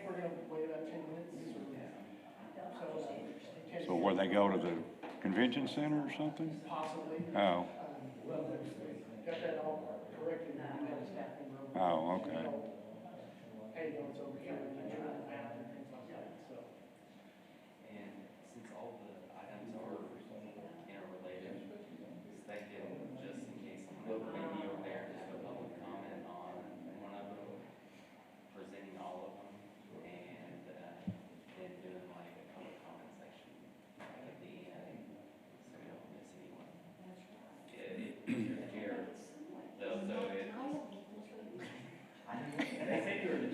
think we're gonna wait about 10 minutes. So where they go to the convention center or something? Possibly. Oh. Well, got that all corrected, now we got a staffing room. Oh, okay. Hey, no, it's over here, and then you're in the bath and things like that, so. And since all the items are interrelated, they can, just in case someone maybe over there, just a public comment on one of them, presenting all of them, and then doing like a public comment section at the end, so we don't miss anyone. Here, so it's.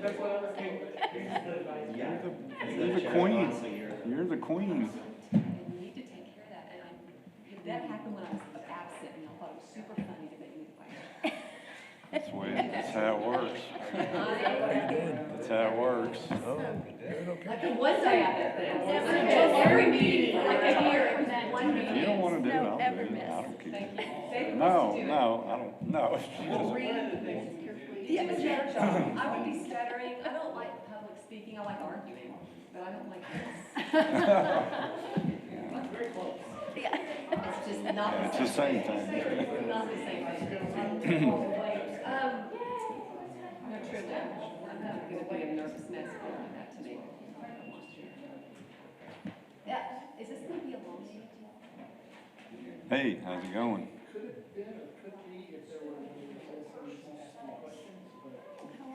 That's what I was thinking. You're the queen. You're the queen. You need to take care of that. And that happened when I was absent, and I thought it was super funny to make me the vice. That's how it works. That's how it works. Like the one day I did that. Every meeting, like a year, it was one meeting. If you don't want to do it, I'll do ever it. miss. I don't care. Thank you. David No, wants to do it. no, I don't, no. Yeah, but your job, I would be stuttering. I don't like public speaking. I like arguing, but I don't like this. Very close. Yeah. It's just not Yeah, the it's the same thing. It's not the same thing. No, truly, I'm not gonna be a nervous mess if you do that to me. Yeah, is this gonna be a long meeting? Hey, how's it going? Could have been, or could be, if there were any questions, but.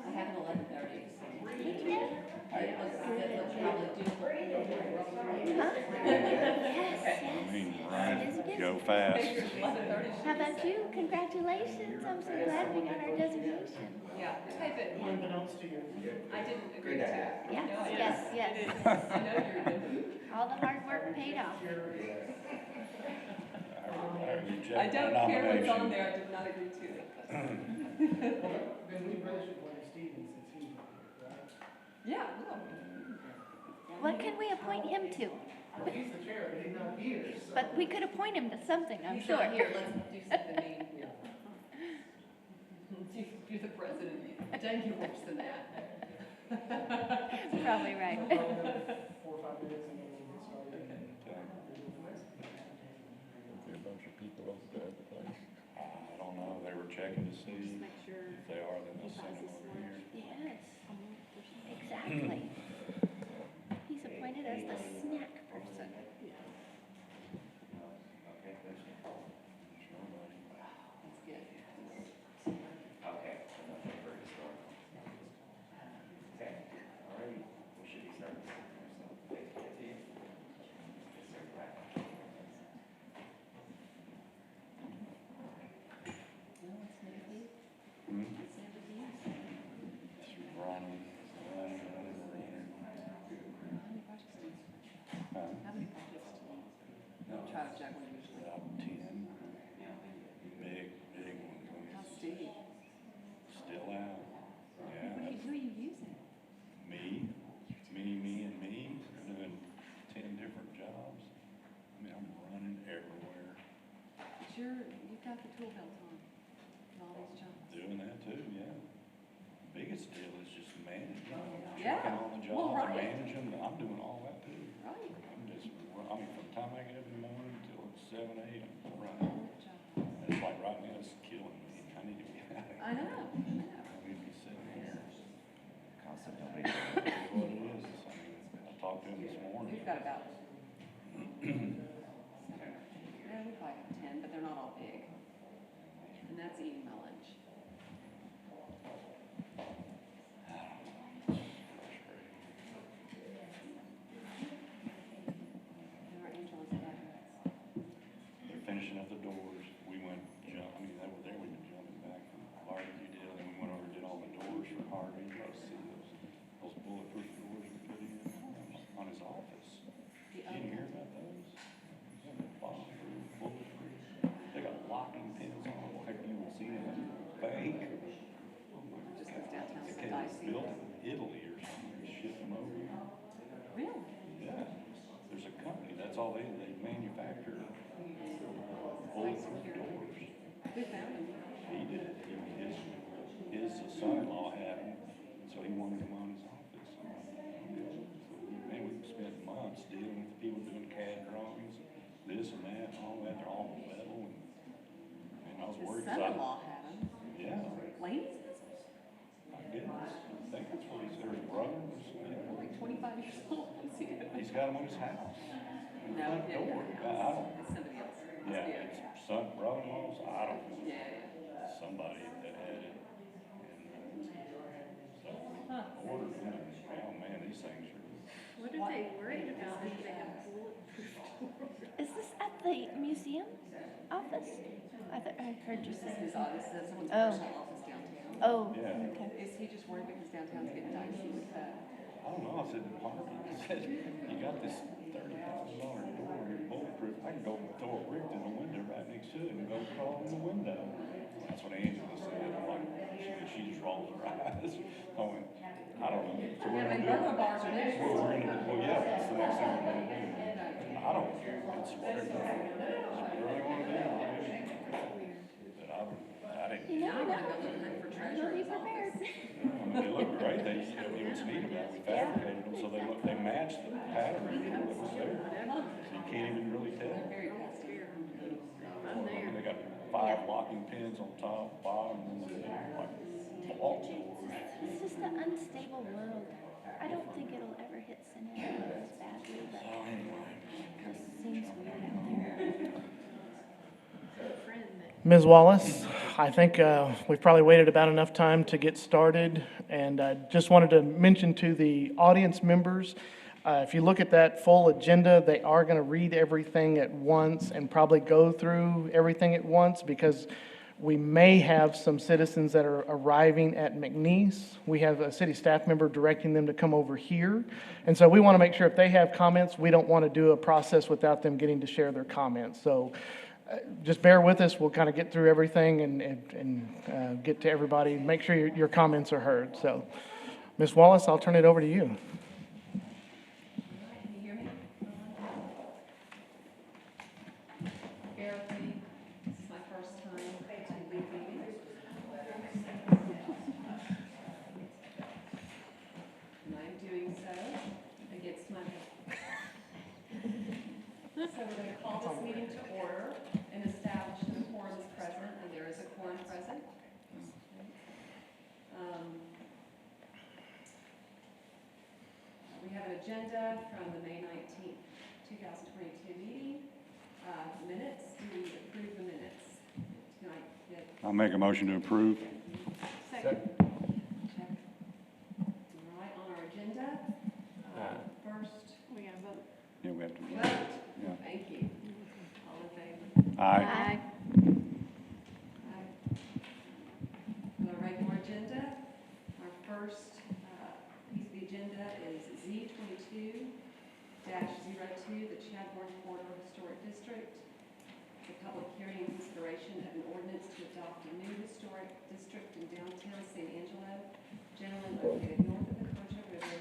I have an 11:30. Yes, I mean, right, go fast. How about you? Congratulations. I'm so glad we got our designation. Yeah, type it. Unbeknownst to you. I didn't agree to it. Yes, No, I yes, didn't. yes. I know you're good. All the hard work paid off. I don't care what's on there, I did not agree to it. Then we really should blame Steven since he's not here, right? Yeah, no. What can we appoint him to? Well, he's the chair, but he's not here, so. But we could appoint him to something, I'm He's sure. not here, let's do something mean. You're the president, dang, you're worse than that. Probably right. We'll probably have 4 or 5 minutes and then we'll get started. A bunch of people over there at the place. I don't know, they were checking to see Make sure. if they are, then they'll send them over here. Yes, exactly. He's appointed as the snack person. Sure, buddy. That's good. Okay, nothing for historical. Okay, all right, we should be starting. So, thank you. Yes, sir. Bye. No, it's never been. Hmm? It's never been. Running. How many projects do you? Huh? How many projects do you? Try to juggle usually. About 10. Big ones. How's Steve? Still out. Yeah. Who are you using? Me, and me, doing 10 different jobs. I mean, I'm running everywhere, But you've got the tool belt on, in all these jobs. doing that too, yeah. Biggest deal is just managing, Yeah. checking on the Well, job, right. managing, I'm doing all that too. Right. I'm just, I mean, from the time I get up in the morning till it's 7, 8, I'm running. Good job. It's like right now, it's killing me, I need to be out of here. I know. I need to be sitting here. Constant nobody. What it is, I mean, I talked to him this morning. We've got about, yeah, we probably have 10, but they're not all big. And that's eating my lunch. There are Angelo's cabinets. They're finishing up the doors. We went jump, I mean, they were there, we've been jumping back from barbecue deal, and we went over and did all the doors for Harvey. You guys see those bulletproof doors we put in on his office. The Did you hear about those? Bomb-proof, bulletproof. They got locking pins on them, like you will see in a bank. Just goes downtown They to came Dicey. built in Italy or something, they ship them over. Really? Yeah, there's a company, that's all they manufacture bulletproof doors. We found them. He did it, his son-in-law had them, so he wanted them on his office. doors. They're like 25 years old. He's got them on his house. No, Front yeah, door. yeah, I don't, it's somebody else. Must yeah, be it's son, brother-in-law's, I don't know. yeah. Somebody that had it. And, so, ordered them, and, oh man, these things are. What are they worried about if they have bulletproof doors? Is this at the museum office? I heard you This say. is his office, someone's Oh. personal office downtown. Oh, Yeah. okay. Is he just worried because downtown's getting dicey with I don't know, I said, Harvey, I said, you got this $30,000 door here, bulletproof, I can go throw a brick in the window right next to it and go crawl in the window. That's what Angelo said, I'm like, she just rolls her eyes. I went, I don't know. So we're gonna do it. bars are there. Well, yeah, that's the next thing we're gonna do. I don't care, it's whatever you really wanna do. But I didn't. You Now I never gotta know. go look for treasure. You'll be in his office. prepared. They look great, what's neat about it, we fabricated them, so they match the pattern that was there. So you can't even really tell. Very festive. I'm there. They got 5 locking pins on top, bottom, and then like vault doors. It's just an unstable world. I don't think it'll ever hit Cincinnati as badly, but So anyway. it seems weird out there. Friend that Ms. Wallace, I think we've probably waited about enough time to get started, and I just wanted to mention to the audience members, if you look at that full agenda, they are going to read everything at once and probably go through everything at once, because we may have some citizens that are arriving at McNeese. We have a city staff member directing them to come over here, and so we want to make sure if they have comments, we don't want to do a process without them getting to share their comments. So just bear with us. We'll kind of get through everything and get to everybody. Make sure your comments are heard. So, Ms. Wallace, I'll turn it over to you. Can you hear me? Bear with me. This is my first time to lead meetings. And I'm doing so against my will. So we're going to call this meeting to order and establish that a quorum is present, and there is a quorum present. We have an agenda from the May 19th, 2022 meeting. Minutes, do we approve the minutes? Can I get I'll make a motion to approve. second. check? All right, on our agenda, first, We gotta vote. Yeah, we have to. vote. Yeah. Thank you. All in favor? Aye. Aye. Aye. On our regular agenda, our first piece of the agenda is Z22-02, the Chadbourne Corridor Historic District. The public hearing and consideration of an ordinance to adopt a new historic district in downtown San Angelo, generally located north of the Concho River,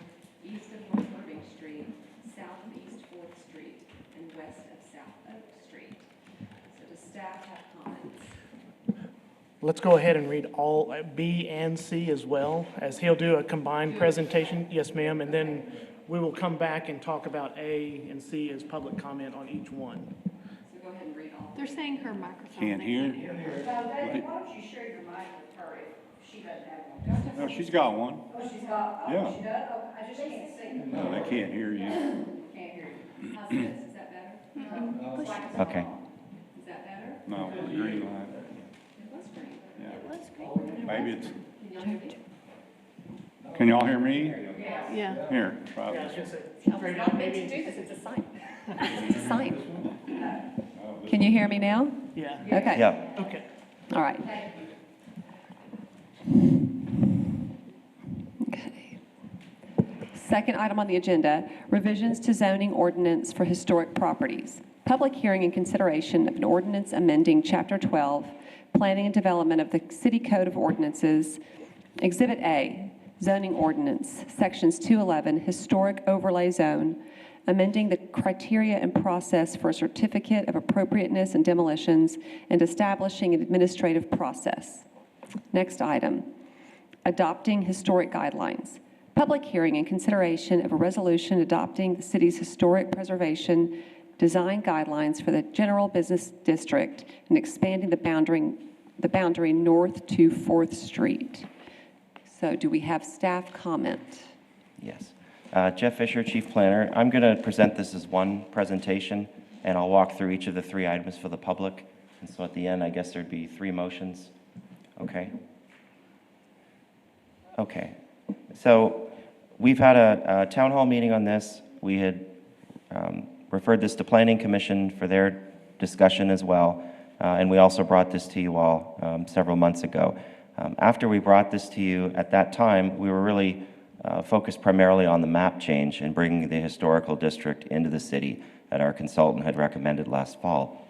east of North Irving Street, south of East 4th Street, and west of South Oak Street. So does staff have comments? Let's go ahead and read all B and C as well, as he'll do a combined presentation. Yes, ma'am. And then we will come back and talk about A and C as public comment on each one. So go ahead and read all. They're saying her microphone. Can't they hear? Why don't you share your mic with her if she doesn't have one? No, she's got one. Oh, she's got, Yeah. oh, she does? Oh, I just can't see. No, they can't hear you. Can't hear you. How's this? Is that better? Okay. Is that better? No, green light. It was great. Yeah. That's great. Maybe it's, Can y'all hear me? can y'all hear me? Yeah. Here, try this. I was not meant to do this. It's a sign. It's a sign. Can you hear me now? Yeah. Okay. Yeah. Okay. All right. Okay. Second item on the agenda, revisions to zoning ordinance for historic properties. Public hearing and consideration of an ordinance amending Chapter 12, Planning and Development of the City Code of Ordinances, Exhibit A, Zoning Ordinance, Sections 211, Historic Overlay Zone, amending the criteria and process for a certificate of appropriateness and demolitions, and establishing an administrative process. Next item, adopting historic guidelines. Public hearing and consideration of a resolution adopting the city's historic preservation design guidelines for the general business district and expanding the boundary north to 4th Street. So do we have staff comment? Yes. Jeff Fisher, Chief Planner. I'm going to present this as one presentation, and I'll walk through each of the 3 items for the public. And so at the end, I guess there'd be 3 motions. Okay. Okay. So we've had a town hall meeting on this. We had referred this to Planning Commission for their discussion as well. And we also brought this to you all several months ago. After we brought this to you at that time, we were really focused primarily on the map change and bringing the historical district into the city that our consultant had recommended last fall.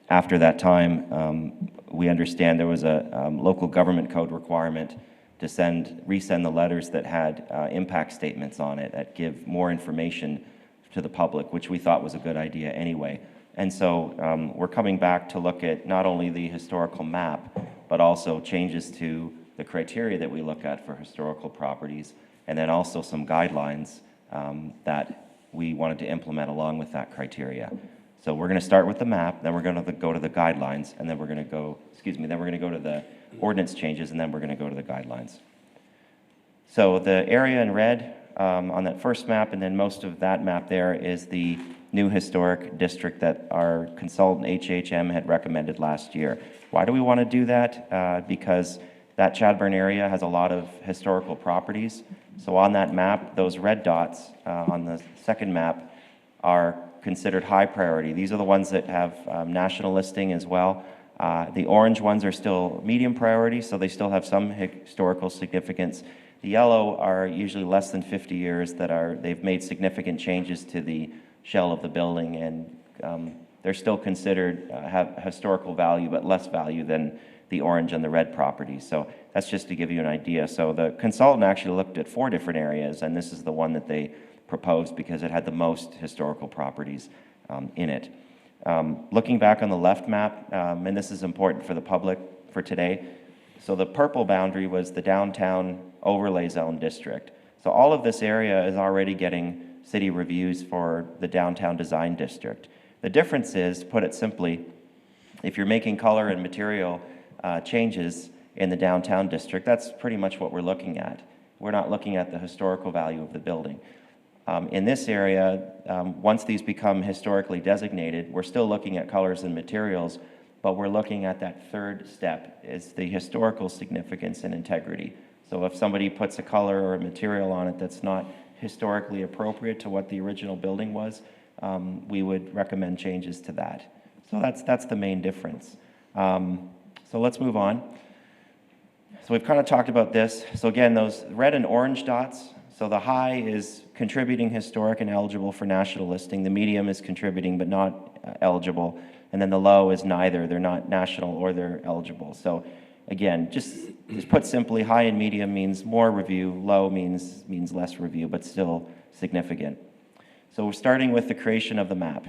After that time, we understand there was a local government code requirement to resend the letters that had impact statements on it that give more information to the public, which we thought was a good idea anyway. And so we're coming back to look at not only the historical map, but also changes to the criteria that we look at for historical properties, and then also some guidelines that we wanted to implement along with that criteria. So we're going to start with the map, then we're going to go to the guidelines, and then we're going to go, then we're going to go to the ordinance changes, and then we're going to go to the guidelines. So the area in red on that first map, and then most of that map there is the new historic district that our consultant HHM had recommended last year. Why do we want to do that? Because that Chadbourne area has a lot of historical properties. So on that map, those red dots on the second map are considered high priority. These are the ones that have national listing as well. The orange ones are still medium priority, so they still have some historical significance. The yellow are usually less than 50 years they've made significant changes to the shell of the building, and they're still considered have historical value, but less value than the orange and the red properties. So that's just to give you an idea. So the consultant actually looked at 4 different areas, and this is the one that they proposed because it had the most historical properties in it. Looking back on the left map, and this is important for the public for today, so the purple boundary was the downtown overlay zone district. So all of this area is already getting city reviews for the downtown design district. The difference is, to put it simply, if you're making color and material changes in the downtown district, that's pretty much what we're looking at. We're not looking at the historical value of the building. In this area, once these become historically designated, we're still looking at colors and materials, but we're looking at that third step, is the historical significance and integrity. So if somebody puts a color or a material on it that's not historically appropriate to what the original building was, we would recommend changes to that. So that's the main difference. So let's move on. So we've kind of talked about this. So again, those red and orange dots, so the high is contributing historic and eligible for national listing. The medium is contributing but not eligible. And then the low is neither. They're not national or they're eligible. So again, just put simply, high and medium means more review, low means less review, but still significant. So we're starting with the creation of the map.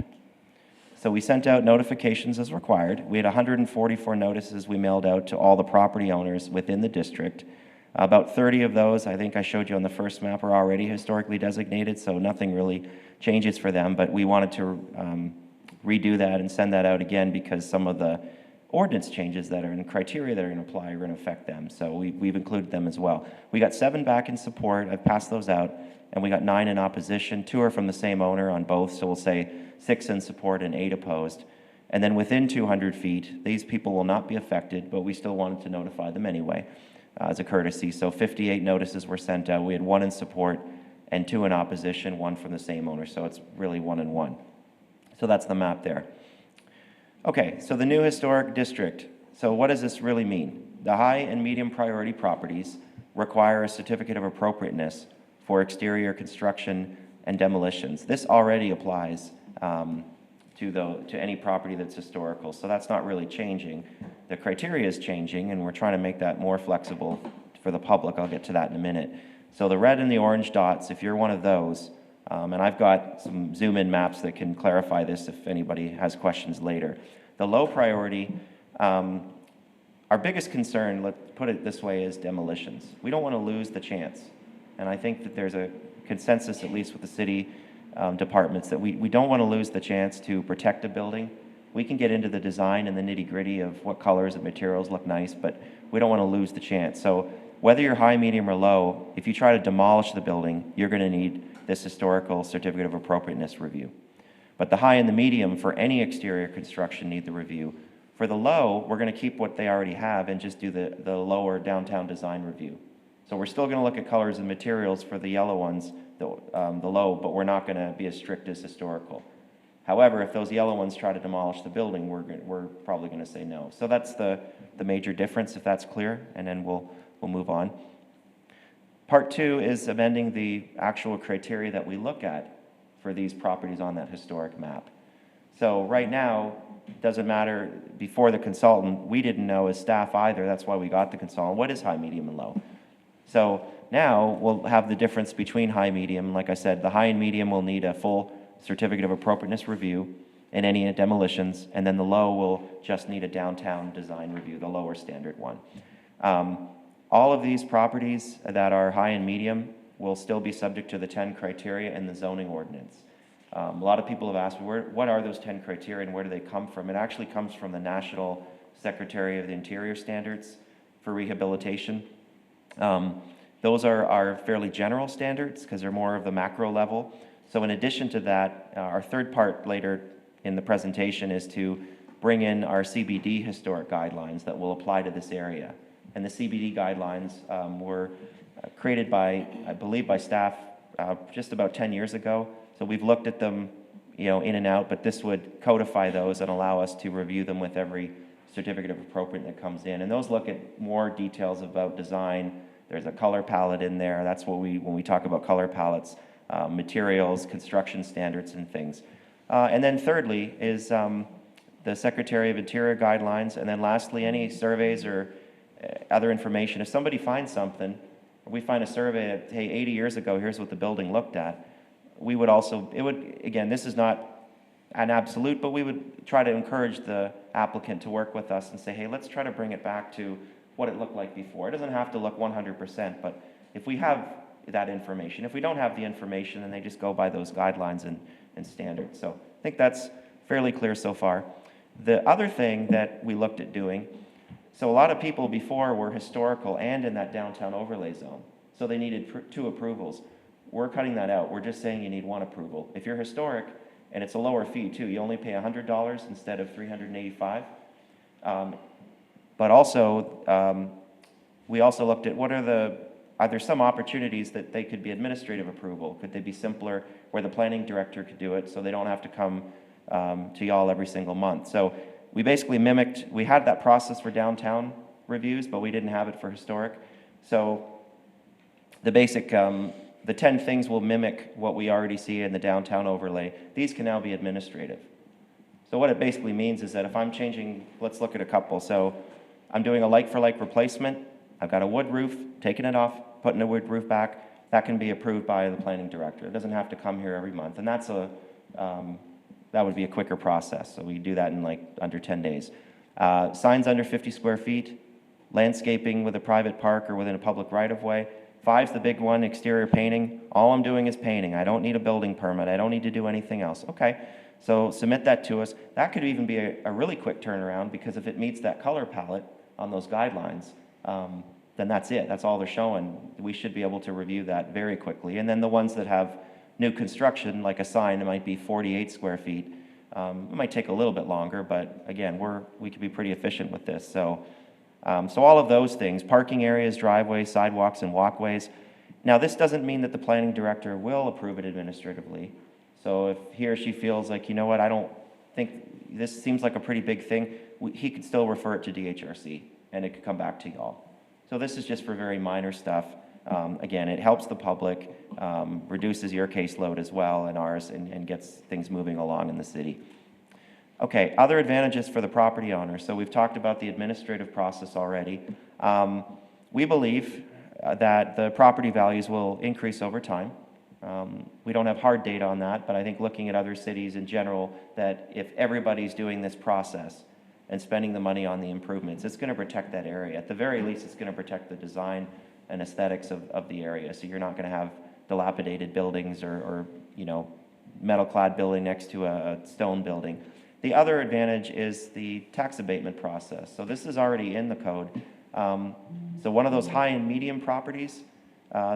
So we sent out notifications as required. We had 144 notices we mailed out to all the property owners within the district. About 30 of those, I think I showed you on the first map, are already historically designated, so nothing really changes for them, but we wanted to redo that and send that out again because some of the ordinance changes that are in criteria that are going to apply are going to affect them, so we've included them as well. We got 7 back in support. I've passed those out, and we got 9 in opposition. 2 are from the same owner on both, so we'll say 6 in support and 8 opposed. And then within 200 feet, these people will not be affected, but we still wanted to notify them anyway as a courtesy. So 58 notices were sent out. We had 1 in support and 2 in opposition, 1 from the same owner, so it's really 1 and 1. So that's the map there. Okay, so the new historic district. So what does this really mean? The high and medium priority properties require a certificate of appropriateness for exterior construction and demolitions. This already applies to any property that's historical, so that's not really changing. The criteria is changing, and we're trying to make that more flexible for the public. I'll get to that in a minute. So the red and the orange dots, if you're one of those, and I've got some zoom-in maps that can clarify this if anybody has questions later. The low priority, our biggest concern, let's put it this way, is demolitions. We don't want to lose the chance, and I think that there's a consensus, at least with the city departments, that we don't want to lose the chance to protect a building. We can get into the design and the nitty-gritty of what colors and materials look nice, but we don't want to lose the chance. So whether you're high, medium, or low, if you try to demolish the building, you're going to need this historical certificate of appropriateness review. But the high and the medium for any exterior construction need the review. For the low, we're going to keep what they already have and just do the lower downtown design review. So we're still going to look at colors and materials for the yellow ones, the low, but we're not going to be as strict as historical. However, if those yellow ones try to demolish the building, we're probably going to say no. So that's the major difference, if that's clear, and then we'll move on. Part 2 is amending the actual criteria that we look at for these properties on that historic map. So right now, it doesn't matter, before the consultant, we didn't know as staff either, that's why we got the consultant, what is high, medium, and low? So now we'll have the difference between high, medium. Like I said, the high and medium will need a full certificate of appropriateness review and any demolitions, and then the low will just need a downtown design review, the lower standard one. All of these properties that are high and medium will still be subject to the 10 criteria in the zoning ordinance. A lot of people have asked, what are those 10 criteria and where do they come from? It actually comes from the National Secretary of the Interior Standards for Rehabilitation. Those are fairly general standards because they're more of the macro level. So in addition to that, our third part later in the presentation is to bring in our Cbd Historic Guidelines that will apply to this area. And the Cbd Guidelines were created by, I believe, by staff just about 10 years ago. So we've looked at them, in and out, but this would codify those and allow us to review them with every certificate of appropriateness that comes in. And those look at more details about design. There's a color palette in there. That's what when we talk about color palettes, materials, construction standards, and things. And then thirdly is the Secretary of Interior Guidelines. And then lastly, any surveys or other information. If somebody finds something, or we find a survey that, hey, 80 years ago, here's what the building looked at, we would also, again, this is not an absolute, but we would try to encourage the applicant to work with us and say, hey, let's try to bring it back to what it looked like before. It doesn't have to look 100%, but if we have that information, if we don't have the information, then they just go by those guidelines and standards. So I think that's fairly clear so far. The other thing that we looked at doing, so a lot of people before were historical and in that downtown overlay zone, so they needed 2 approvals. We're cutting that out. We're just saying you need 1 approval. If you're historic, and it's a lower fee too, you only pay $100 instead of $385. But also, we also looked at are there some opportunities that they could be administrative approval? Could they be simpler where the planning director could do it so they don't have to come to y'all every single month? So we basically we had that process for downtown reviews, but we didn't have it for historic. So the basic, the 10 things will mimic what we already see in the downtown overlay. These can now be administrative. So what it basically means is that if I'm changing, let's look at a couple. So I'm doing a like-for-like replacement. I've got a wood roof, taking it off, putting a wood roof back. That can be approved by the planning director. It doesn't have to come here every month. And that would be a quicker process. So we do that in like under 10 days. Signs under 50 square feet, landscaping with a private park or within a public right-of-way. 5's the big one, exterior painting. All I'm doing is painting. I don't need a building permit. I don't need to do anything else. Okay, so submit that to us. That could even be a really quick turnaround because if it meets that color palette on those guidelines, then that's it. That's all they're showing. We should be able to review that very quickly. And then the ones that have new construction, like a sign, it might be 48 square feet. It might take a little bit longer, but again, we could be pretty efficient with this. So all of those things, parking areas, driveways, sidewalks, and walkways. Now, this doesn't mean that the planning director will approve it administratively. So if he or she feels like, you know what, I don't think this seems like a pretty big thing, he could still refer it to DHRC, and it could come back to y'all. So this is just for very minor stuff. Again, it helps the public, reduces your caseload as well and ours, and gets things moving along in the city. Okay, other advantages for the property owner. So we've talked about the administrative process already. We believe that the property values will increase over time. We don't have hard data on that, but I think looking at other cities in general, that if everybody's doing this process and spending the money on the improvements, it's going to protect that area. At the very least, it's going to protect the design and aesthetics of the area. So you're not going to have dilapidated buildings or metal-clad building next to a stone building. The other advantage is the tax abatement process. So this is already in the code. So one of those high and medium properties,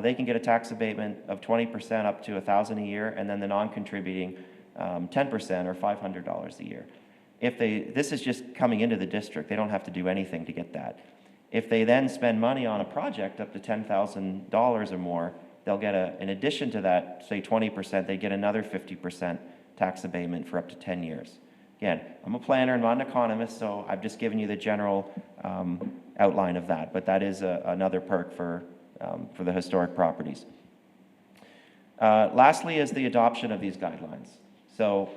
they can get a tax abatement of 20% up to $1,000 a year, and then the non-contributing 10% or $500 a year. This is just coming into the district. They don't have to do anything to get that. If they then spend money on a project up to $10,000 or more, they'll get in addition to that, say 20%, they get another 50% tax abatement for up to 10 years. Again, I'm a planner and not an economist, so I've just given you the general outline of that, but that is another perk for the historic properties. Lastly is the adoption of these guidelines. So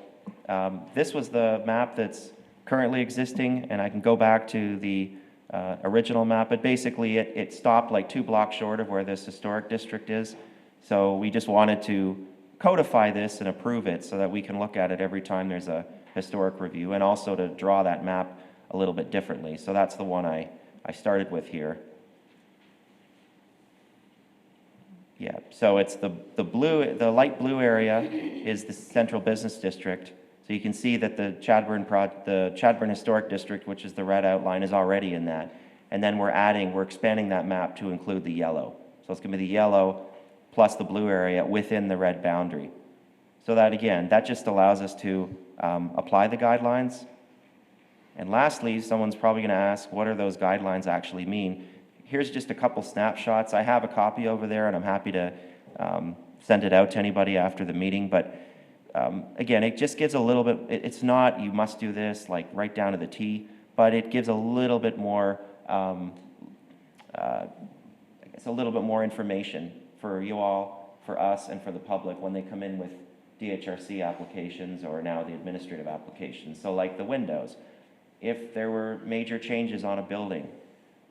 this was the map that's currently existing, and I can go back to the original map, but basically it stopped like 2 blocks short of where this historic district is. So we just wanted to codify this and approve it so that we can look at it every time there's a historic review, and also to draw that map a little bit differently. So that's the one I started with here. Yeah, so it's the light blue area is the central business district. So you can see that the Chadbourn Historic District, which is the red outline, is already in that. And then we're expanding that map to include the yellow. So it's going to be the yellow plus the blue area within the red boundary. So that, again, that just allows us to apply the guidelines. And lastly, someone's probably going to ask, what do those guidelines actually mean? Here's just a couple snapshots. I have a copy over there, and I'm happy to send it out to anybody after the meeting. But again, it just gives a little bit, it's not you must do this like right down to the T, but it gives a little bit more, I guess a little bit more information for you all, for us, and for the public when they come in with DHRC applications or now the administrative applications. So like the windows, if there were major changes on a building,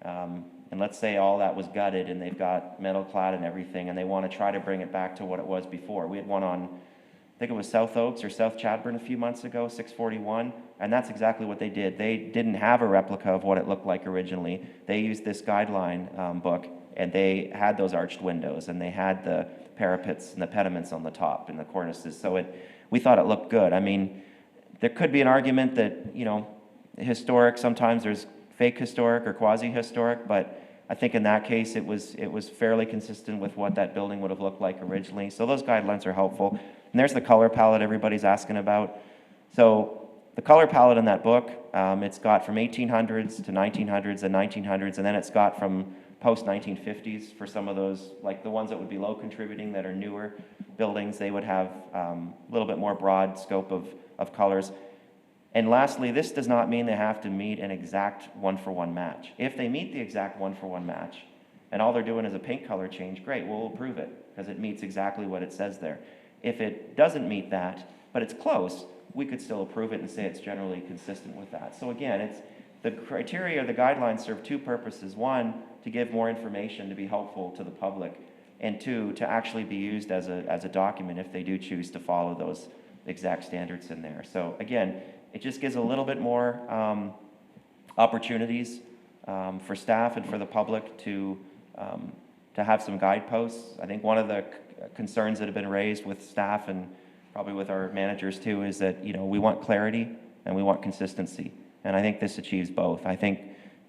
and let's say all that was gutted and they've got metal clad and everything, and they want to try to bring it back to what it was before. We had one on, I think it was South Oaks or South Chadbourn a few months ago, 641, and that's exactly what they did. They didn't have a replica of what it looked like originally. They used this guideline book, and they had those arched windows, and they had the parapets and the pediments on the top and the cornices, so we thought it looked good. I mean, there could be an argument that, you know, historic, sometimes there's fake historic or quasi-historic, but I think in that case it was fairly consistent with what that building would have looked like originally. So those guidelines are helpful. And there's the color palette everybody's asking about. So the color palette in that book, it's got from 1800s to 1900s and 1900s, and then it's got from post-1950s for some of those, like the ones that would be low contributing that are newer buildings. They would have a little bit more broad scope of colors. And lastly, this does not mean they have to meet an exact one-for-one match. If they meet the exact one-for-one match, and all they're doing is a paint color change, great, we'll approve it, because it meets exactly what it says there. If it doesn't meet that, but it's close, we could still approve it and say it's generally consistent with that. So again, it's the criteria, the guidelines serve 2 purposes. 1, to give more information to be helpful to the public, and 2, to actually be used as a document if they do choose to follow those exact standards in there. So again, it just gives a little bit more opportunities for staff and for the public to have some guideposts. I think one of the concerns that have been raised with staff and probably with our managers too is that, you know, we want clarity and we want consistency. And I think this achieves both. I think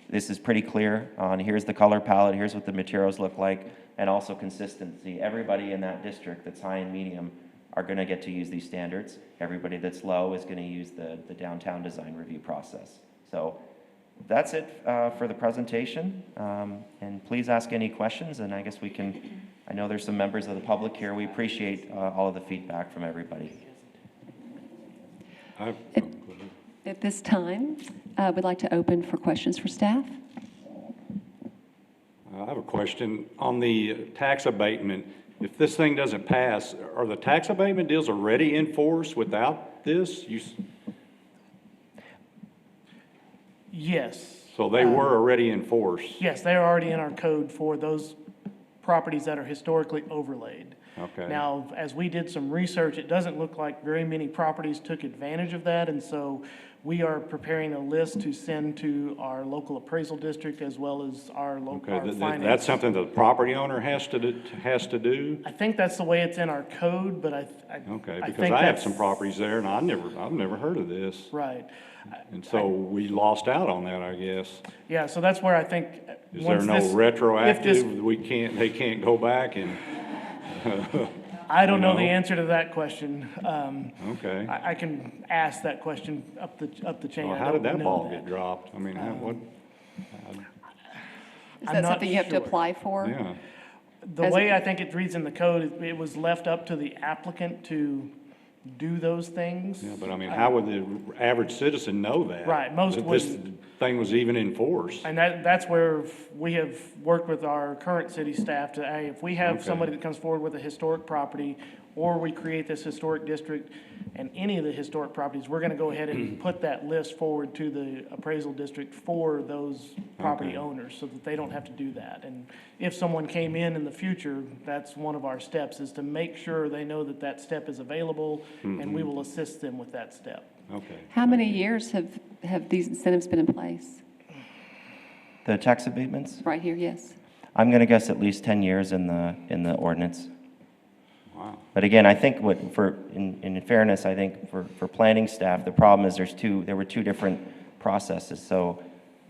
this is pretty clear on here's the color palette, here's what the materials look like, and also consistency. Everybody in that district that's high and medium are going to get to use these standards. Everybody that's low is going to use the downtown design review process. So that's it for the presentation. And please ask any questions, and I guess we can, I know there's some members of the public here. We appreciate all of the feedback from everybody. At this time, we'd like to open for questions for staff. I have a question on the tax abatement. If this thing doesn't pass, are the tax abatement deals already in force without this? Yes. So they were already in force? Yes, they are already in our code for those properties that are historically overlaid. Okay. Now, as we did some research, it doesn't look like very many properties took advantage of that, and so We are preparing a list to send to our local appraisal district as well as our Okay, local finance. that's something the property owner has to do? I think that's the way it's in our code, but Okay, I because think I have that's- some properties there and I've never heard of this. Right. And so we lost out on that, I guess. Yeah, so that's where I think. Is there once no this- if this- retroactive, they can't go back and, I don't know the know? answer to that question. okay. I can ask that question up the chain. Well, I how did don't that know ball get dropped? I mean, what, Is I'm that not something you have to sure. apply for? yeah, The As- way I think it reads in the code, it was left up to the applicant to do those things. yeah, but I mean, how would the average citizen know that? Right, most that this wouldn't. thing was even enforced? And that's where we have worked with our current city staff to, hey, if we have Okay. somebody that comes forward with a historic property, or we create this historic district, and any of the historic properties, we're gonna go ahead and put that list forward to the appraisal district for those property Okay. owners, so that they don't have to do that. And if someone came in the future, that's one of our steps, is to make sure they know that that step is available, and we will assist them with that step. Okay. How many years have these incentives been in place? The tax abatements, Right here, yes. I'm going to guess at least 10 years in the ordinance. Wow. But again, I think in fairness, I think for planning staff, the problem is there were two different processes. So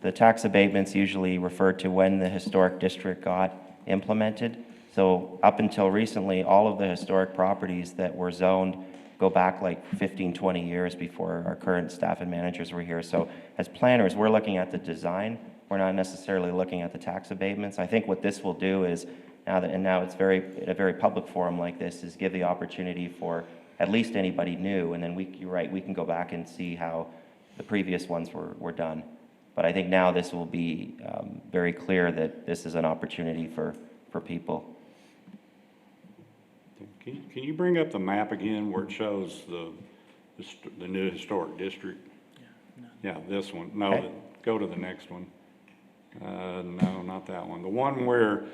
the tax abatements usually refer to when the historic district got implemented. So up until recently, all of the historic properties that were zoned go back like 15, 20 years before our current staff and managers were here. So as planners, we're looking at the design. We're not necessarily looking at the tax abatements. I think what this will do is, now it's in a very public forum like this, is give the opportunity for at least anybody new, and then you're right, we can go back and see how the previous ones were done. But I think now this will be very clear that this is an opportunity for people. Can you bring up the map again where it shows the new historic district? Yeah, this one. No, Okay. go to the next one. No, not that one. The one where,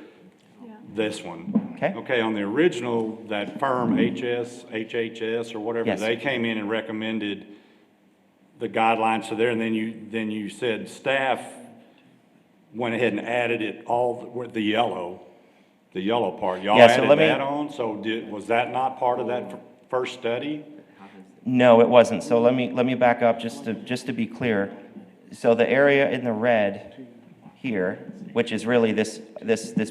this one. Okay. Okay, on the original, that firm HHS or whatever, Yes. they came in and recommended the guidelines to there, and then you said staff went ahead and added it all, with the yellow part. Y'all Yeah, so added let me- that on, so was that not part of that first study? No, it wasn't. So let me back up just to be clear. So the area in the red here, which is really this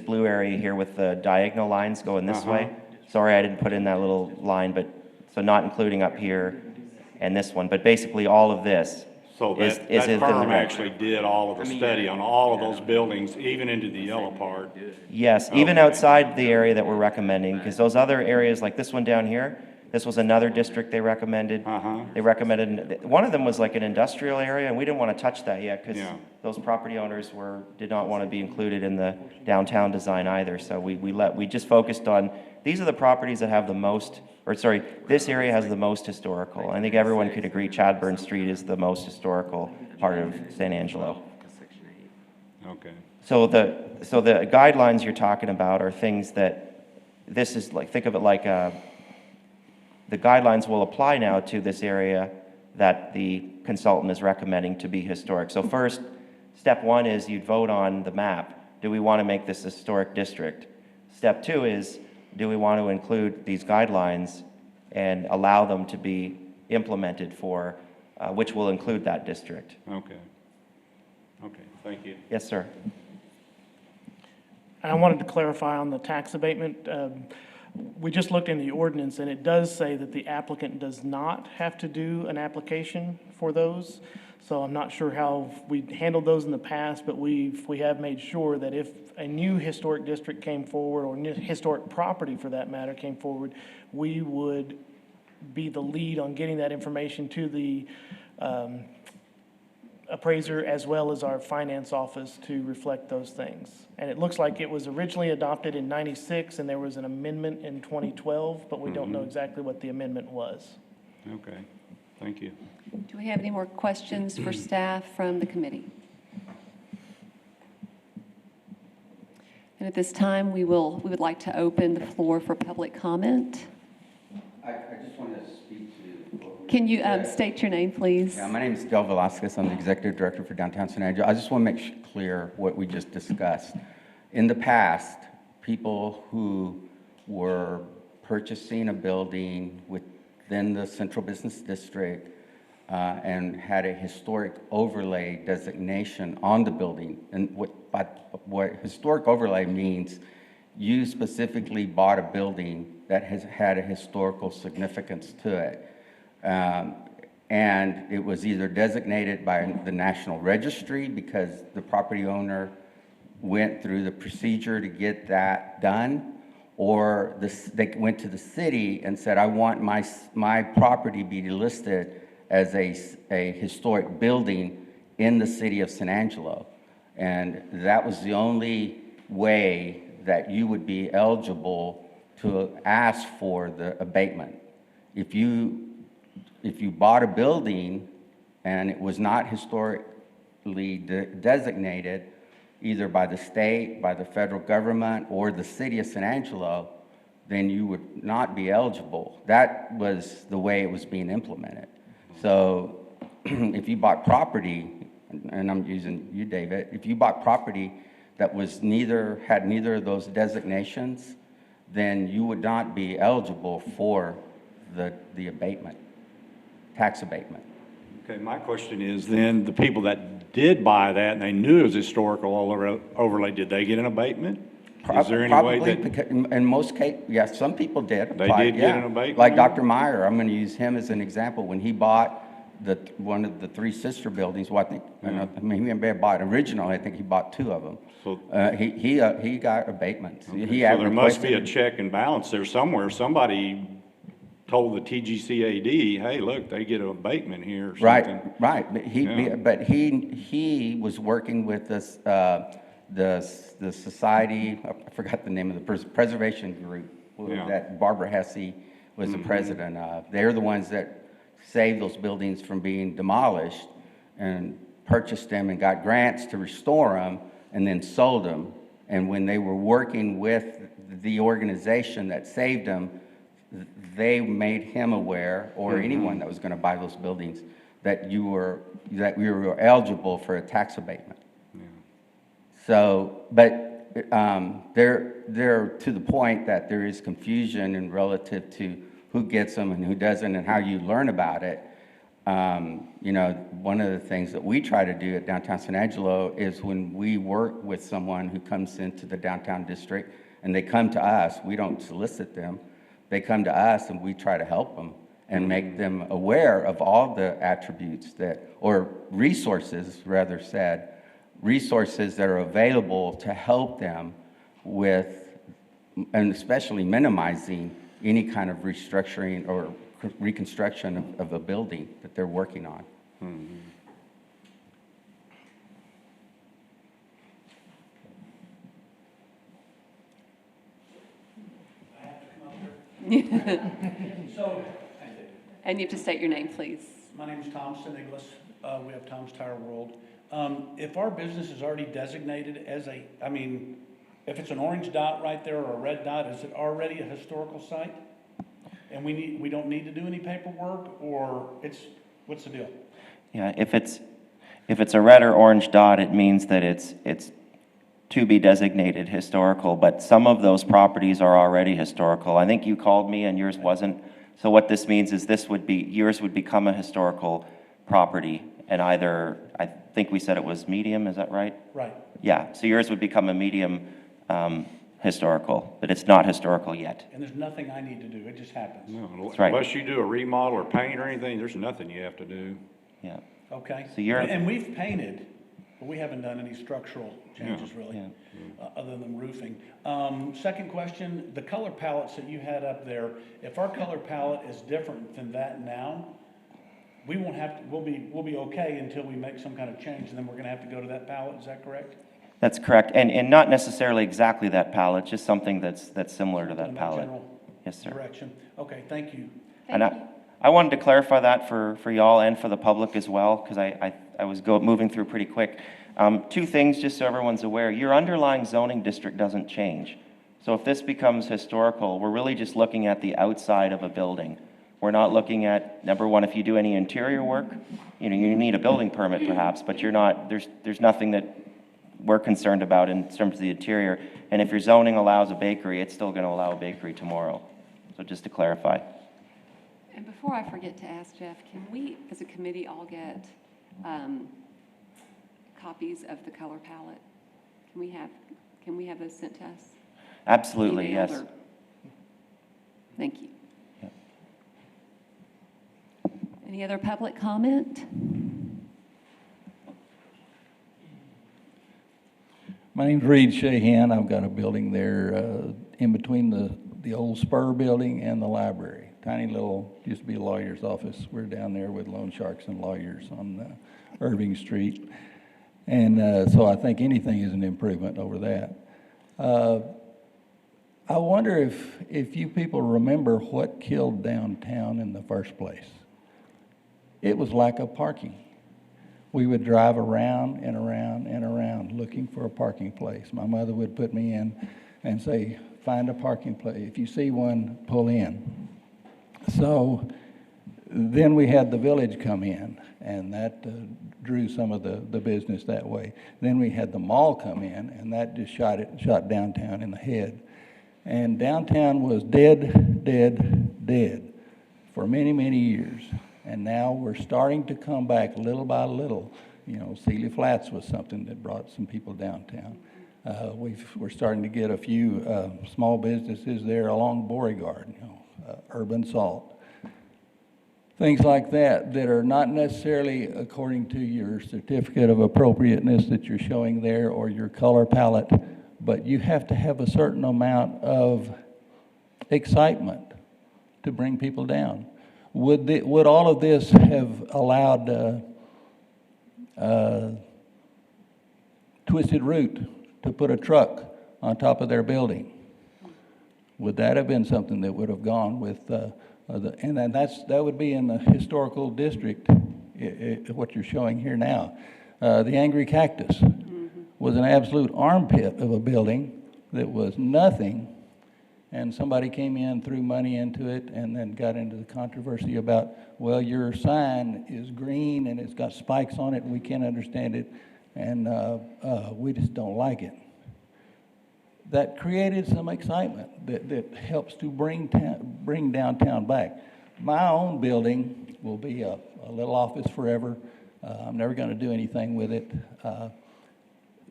blue area here with the diagonal lines going this way. Sorry, I didn't put in that little line, but so not including up here and this one, but basically all of this So is that in the firm red. actually did all of the study on all of those buildings, even into the yellow part. Yes, even outside the area that we're recommending, because those other areas, like this one down here, this was another district they recommended. They recommended, one of them was like an industrial area, and we didn't want to touch that yet, because Yeah. those property owners did not want to be included in the downtown design either. So we just focused on, these are the properties that have the most, this area has the most historical. I think everyone could agree Chadburn Street is the most historical part of San Angelo. Okay. So the guidelines you're talking about are things that, this is like, think of it like the guidelines will apply now to this area that the consultant is recommending to be historic. So first, step one is you'd vote on the map. Do we want to make this a historic district? Step two is, do we want to include these guidelines and allow them to be implemented for, which will include that district? Okay. Okay, thank you. Yes, sir. And I wanted to clarify on the tax abatement. We just looked in the ordinance, and it does say that the applicant does not have to do an application for those. So I'm not sure how we handled those in the past, but we have made sure that if a new historic district came forward, or new historic property for that matter came forward, we would be the lead on getting that information to the appraiser as well as our finance office to reflect those things. And it looks like it was originally adopted in '96, and there was an amendment in 2012, but we don't know exactly what the amendment was. Okay, thank you. Do we have any more questions for staff from the committee? And at this time, we would like to open the floor for public comment. I just wanted to speak to what we Can you state your name, please? Yeah, my name is Velasquez. I'm the Executive Director for Downtown San Angelo. I just want to make clear what we just discussed. In the past, people who were purchasing a building within the Central Business District and had a historic overlay designation on the building, and what historic overlay means, you specifically bought a building that has had a historical significance to it. And it was either designated by the National Registry because the property owner went through the procedure to get that done, or they went to the city and said, I want my property be listed as a historic building in the city of San Angelo. And that was the only way that you would be eligible to ask for the abatement. If you bought a building and it was not historically designated, either by the state, by the federal government, or the city of San Angelo, then you would not be eligible. That was the way it was being implemented. So if you bought property, and I'm using you, David, if you bought property that was had neither of those designations, then you would not be eligible for the abatement, tax abatement. Okay, my question is then, the people that did buy that and they knew it was historical overlay, did they get an abatement? Is there any way Probably, that? because in most cases, yes, some people did. They apply, did get an abatement? Like Dr. Meyer, I'm going to use him as an example. When he bought one of the three sister buildings, well, I mean, he may have bought originally, I think he bought two of them. So, He got abatements. okay, He so had there must be a requested- check and balance there somewhere. Somebody told the TGCAD, hey, look, they get an abatement here or something. Right. But Yeah. he was working with this, the society, I forgot the name of the preservation group Yeah. that Barbara Hesse was the president of. They're the ones that saved those buildings from being demolished and purchased them and got grants to restore them and then sold them. And when they were working with the organization that saved them, they made him aware, or anyone that was going to buy those buildings, that we were eligible for a tax abatement. Yeah. So, but they're to the point that there is confusion in relative to who gets them and who doesn't and how you learn about it. You know, one of the things that we try to do at Downtown San Angelo is when we work with someone who comes into the downtown district and they come to us, we don't solicit them. They come to us and we try to help them and make them aware of all the attributes or resources, rather said, resources that are available to help them with, and especially minimizing any kind of restructuring or reconstruction of a building that they're working on. So, And you have to state your name, please. my name is Tom Siniglis. We have Tom's Tire World. If our business is already designated as if it's an orange dot right there or a red dot, is it already a historical site? And we don't need to do any paperwork, or what's the deal? Yeah, if it's a red or orange dot, it means that it's to be designated historical, but some of those properties are already historical. I think you called me and yours wasn't. So what this means is yours would become a historical property, and I think we said it was medium, is that right? Right. Yeah, so yours would become a medium historical, but it's not historical yet. And there's nothing I need to do, it just happens. No, That's right. unless you do a remodel or paint or anything, there's nothing you have to do. Yeah. Okay? So you're- And we've painted, but we haven't done any structural changes really, Yeah. Other than roofing. Second question, the color palettes that you had up there, if our color palette is different than that now, we won't have to, we'll be okay until we make some kind of change, and then we're gonna have to go to that palette, is that correct? That's correct, and not necessarily exactly that palette, just something that's similar to that In palette. general Yes, sir. direction. Okay, thank you. And I wanted to clarify that for y'all and for the public as well, because I was moving through pretty quick. Two things, just so everyone's aware. Your underlying zoning district doesn't change. So if this becomes historical, we're really just looking at the outside of a building. We're not looking at, number one, if you do any interior work, you need a building permit perhaps, but there's nothing that we're concerned about in terms of the interior. And if your zoning allows a bakery, it's still going to allow a bakery tomorrow. So just to clarify. And before I forget to ask Jeff, can we, as a committee, all get copies of the color palette? Can we have those sent to us? Absolutely, Emailed yes. or- Thank you. Yep. Any other public comment? My name's Reed Shahan. I've got a building there in between the old Spur building and the library. Tiny little, used to be a lawyer's office. We're down there with loan sharks and lawyers on Irving Street. And so I think anything is an improvement over that. I wonder if you people remember what killed downtown in the first place. It was lack of parking. We would drive around and around and around looking for a parking place. My mother would put me in and say, find a parking place. If you see one, pull in. So then we had the village come in, and that drew some of the business that way. Then we had the mall come in, and that just shot downtown in the head. And downtown was dead, dead, dead for many, many years. And now we're starting to come back little by little. Sealy Flats was something that brought some people downtown. We're starting to get a few small businesses there along Beauregard, Urban Salt. Things like that are not necessarily according to your certificate of appropriateness that you're showing there or your color palette, but you have to have a certain amount of excitement to bring people down. Would all of this have allowed Twisted Root to put a truck on top of their building? Would that have been something that would have gone with and then that would be in the historical district, what you're showing here now. The Angry Cactus was an absolute armpit of a building that was nothing, and somebody came in, threw money into it, and then got into the controversy about, well, your sign is green and it's got spikes on it and we can't understand it, and we just don't like it. That created some excitement that helps to bring downtown back. My own building will be a little office forever. I'm never going to do anything with it.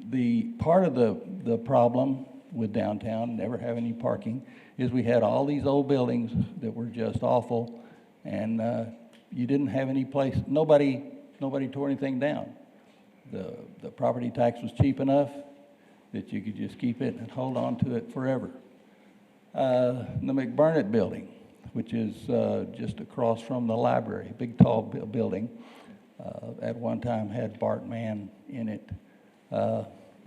The part of the problem with downtown, never have any parking, is we had all these old buildings that were just awful, and you didn't have any place. Nobody tore anything down. The property tax was cheap enough that you could just keep it and hold on to it forever. The Mcburnett Building, which is just across from the library, big tall building, at one time had Bart Mann in it.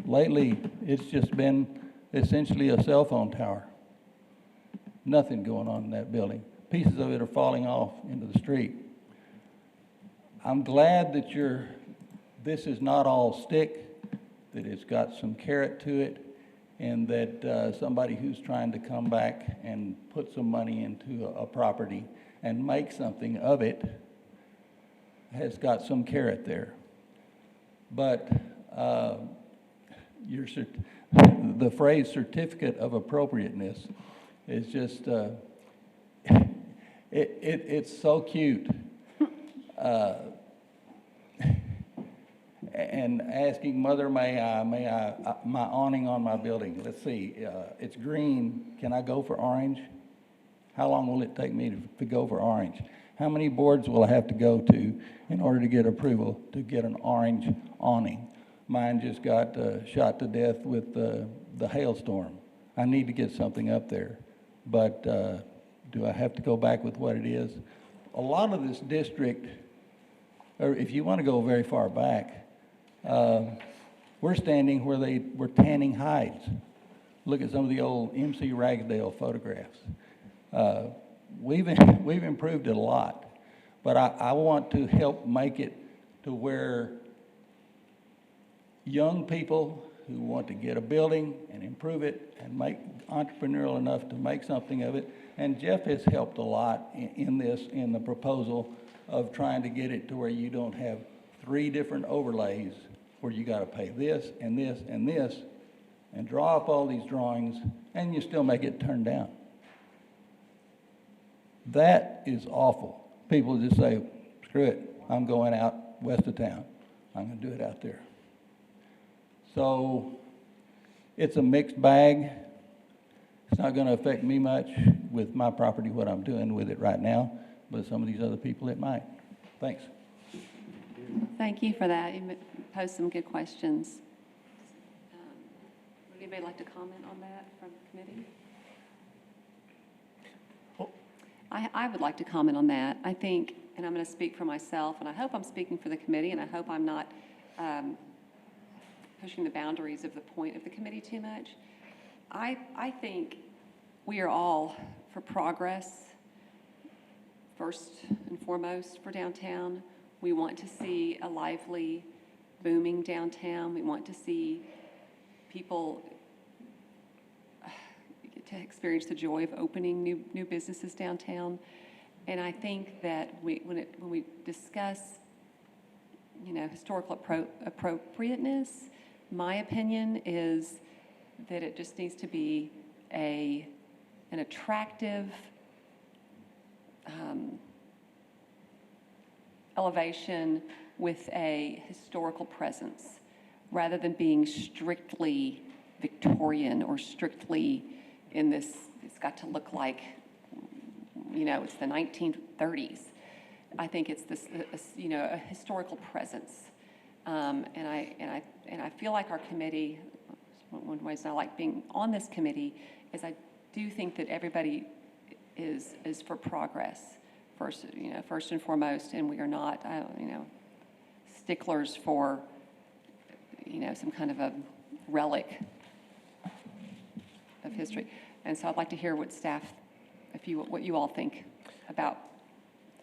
Lately, it's just been essentially a cell phone tower. Nothing going on in that building. Pieces of it are falling off into the street. I'm glad that this is not all stick, that it's got some carrot to it, and that somebody who's trying to come back and put some money into a property and make something of it has got some carrot there. But the phrase certificate of appropriateness is just, it's so cute. And asking, Mother, may I, my awning on my building, let's see, it's green, can I go for orange? How long will it take me to go for orange? How many boards will I have to go to in order to get approval to get an orange awning? Mine just got shot to death with the hailstorm. I need to get something up there, but do I have to go back with what it is? A lot of this district, or if you want to go very far back, we're standing where they were tanning hides. Look at some of the old MC Ragsdale photographs. We've improved it a lot, but I want to help make it to where young people who want to get a building and improve it and make entrepreneurial enough to make something of it. And Jeff has helped a lot in this, in the proposal of trying to get it to where you don't have 3 different overlays where you got to pay this and this and this and draw up all these drawings and you still make it turn down. That is awful. People just say, screw it, I'm going out west of town. I'm going to do it out there. So it's a mixed bag. It's not going to affect me much with my property, what I'm doing with it right now, but some of these other people, it might. Thanks. Thank you for that. You posed some good questions. Would anybody like to comment on that from the committee? I would like to comment on that. I think, and I'm going to speak for myself, and I hope I'm speaking for the committee, and I hope I'm not pushing the boundaries of the point of the committee too much. I think we are all for progress, first and foremost, for downtown. We want to see a lively, booming downtown. We want to see people get to experience the joy of opening new businesses downtown. And I think that when we discuss, historical appropriateness, my opinion is that it just needs to be an attractive elevation with a historical presence, rather than being strictly Victorian or strictly in this, it's got to look like, it's the 1930s. I think it's this, a historical presence. And I feel like our committee, one of the ways I like being on this committee is I do think that everybody is for progress first and foremost, and we are not, sticklers for, some kind of a relic of history. And so I'd like to hear what staff, what you all think about.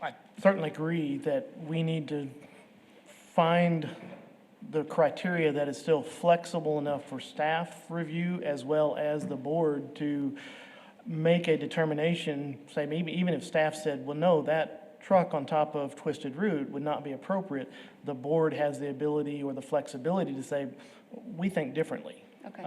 I certainly agree that we need to find the criteria that is still flexible enough for staff review as well as the board to make a determination, say maybe even if staff said, well, no, that truck on top of Twisted Root would not be appropriate, the board has the ability or the flexibility to say, we think differently. Okay.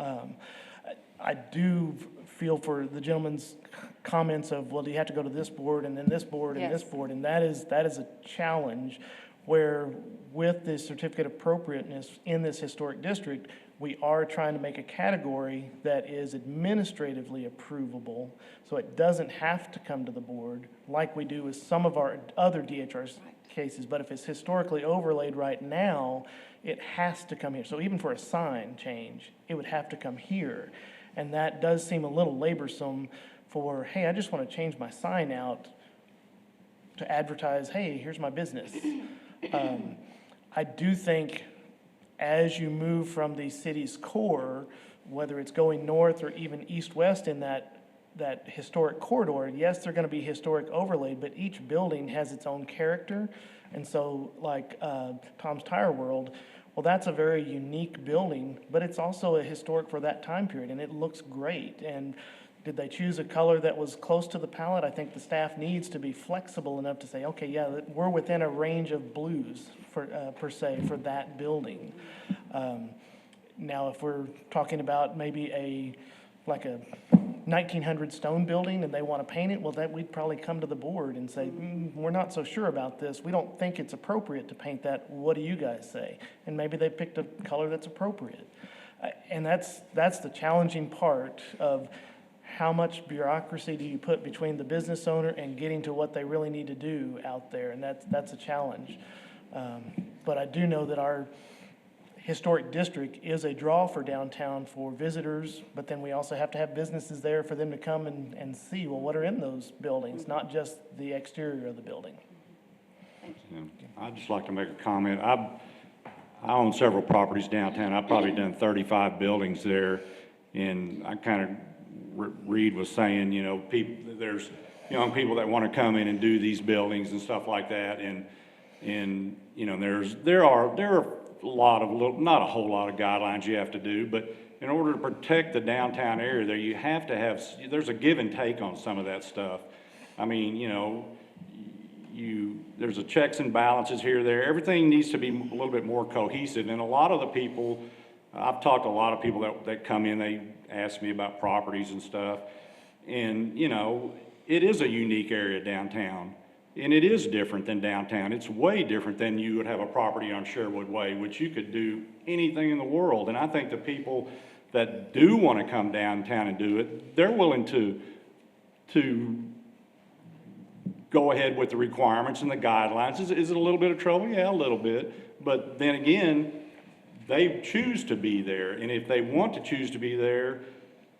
I do feel for the gentleman's comments of, well, do you have to go to this board and then this board and this board? And that is a challenge where with the certificate of appropriateness in this historic district, we are trying to make a category that is administratively approvable, so it doesn't have to come to the board like we do with some of our other DHR cases. But if it's historically overlaid right now, it has to come here. So even for a sign change, it would have to come here. And that does seem a little laborsome for, hey, I just want to change my sign out to advertise, hey, here's my business. I do think as you move from the city's core, whether it's going north or even east-west in that historic corridor, yes, they're going to be historic overlaid, but each building has its own character. And so like Tom's Tire World, well, that's a very unique building, but it's also a historic for that time period, and it looks great. And did they choose a color that was close to the palette? I think the staff needs to be flexible enough to say, okay, yeah, we're within a range of blues for per se for that building. Now, if we're talking about maybe a 1900 stone building and they want to paint it, well, that we'd probably come to the board and say, we're not so sure about this. We don't think it's appropriate to paint that. What do you guys say? And maybe they picked a color that's appropriate. And that's the challenging part of how much bureaucracy do you put between the business owner and getting to what they really need to do out there, and that's a challenge. But I do know that our historic district is a draw for downtown for visitors, but then we also have to have businesses there for them to come and see, well, what are in those buildings, not just the exterior of the building. I'd just like to make a comment. I own several properties downtown. I've probably done 35 buildings there, and I kind of, Reed was saying, there's young people that want to come in and do these buildings and stuff like that, and there are not a whole lot of guidelines you have to do, but in order to protect the downtown area there, you have to have, there's a give and take on some of that stuff. I mean, you know, there's a checks and balances here, there. Everything needs to be a little bit more cohesive. And a lot of the people, I've talked to a lot of people that come in, they ask me about properties and stuff. And, you know, it is a unique area downtown. And it is different than downtown. It's way different than you would have a property on Sherwood Way, which you could do anything in the world. And I think the people that do want to come downtown and do it, they're willing to go ahead with the requirements and the guidelines. Is it a little bit of trouble? Yeah, a little bit. But then again, they choose to be there. And if they want to choose to be there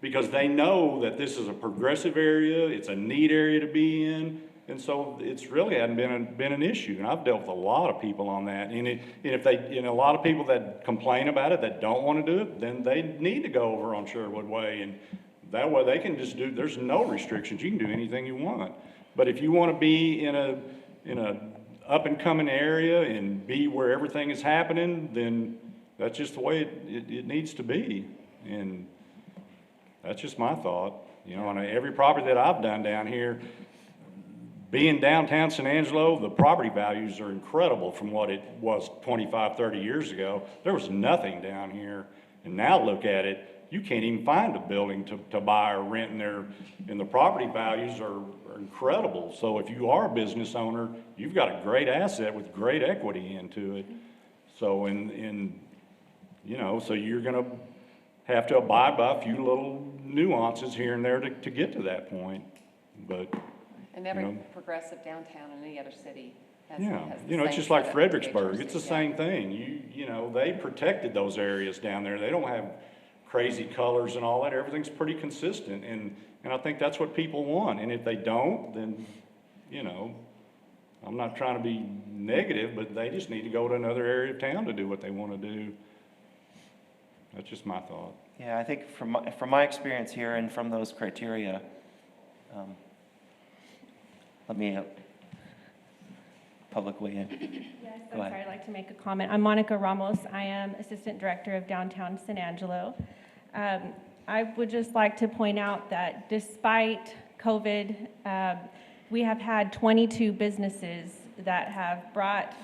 because they know that this is a progressive area, it's a neat area to be in, and so it's really hadn't been an issue. And I've dealt with a lot of people on that. And a lot of people that complain about it, that don't want to do it, then they need to go over on Sherwood Way. And that way they can just do, there's no restrictions. You can do anything you want. But if you want to be in a up and coming area and be where everything is happening, then that's just the way it needs to be. And that's just my thought. You know, on every property that I've done down here, being downtown San Angelo, the property values are incredible from what it was 25, 30 years ago. There was nothing down here. And now look at it, you can't even find a building to buy or rent in there, and the property values are incredible. So if you are a business owner, you've got a great asset with great equity into it. So you know, so you're gonna have to abide by a few little nuances here and there to get to that point. But And every progressive downtown in any other city has yeah, has the you know, it's same just like set of Fredericksburg. features. It's the same thing. You know, they protected those areas down there. They don't have crazy colors and all that. Everything's pretty consistent. And I think that's what people want. And if they don't, then, you know, I'm not trying to be negative, but they just need to go to another area of town to do what they want to do. That's just my thought. Yeah, I think from my experience here and from those criteria, let me public weigh in. Yes, Go I'm ahead. sorry, I'd like to make a comment. I'm Monica Ramos. I am Assistant Director of Downtown San Angelo. I would just like to point out that despite COVID, we have had 22 businesses that have brought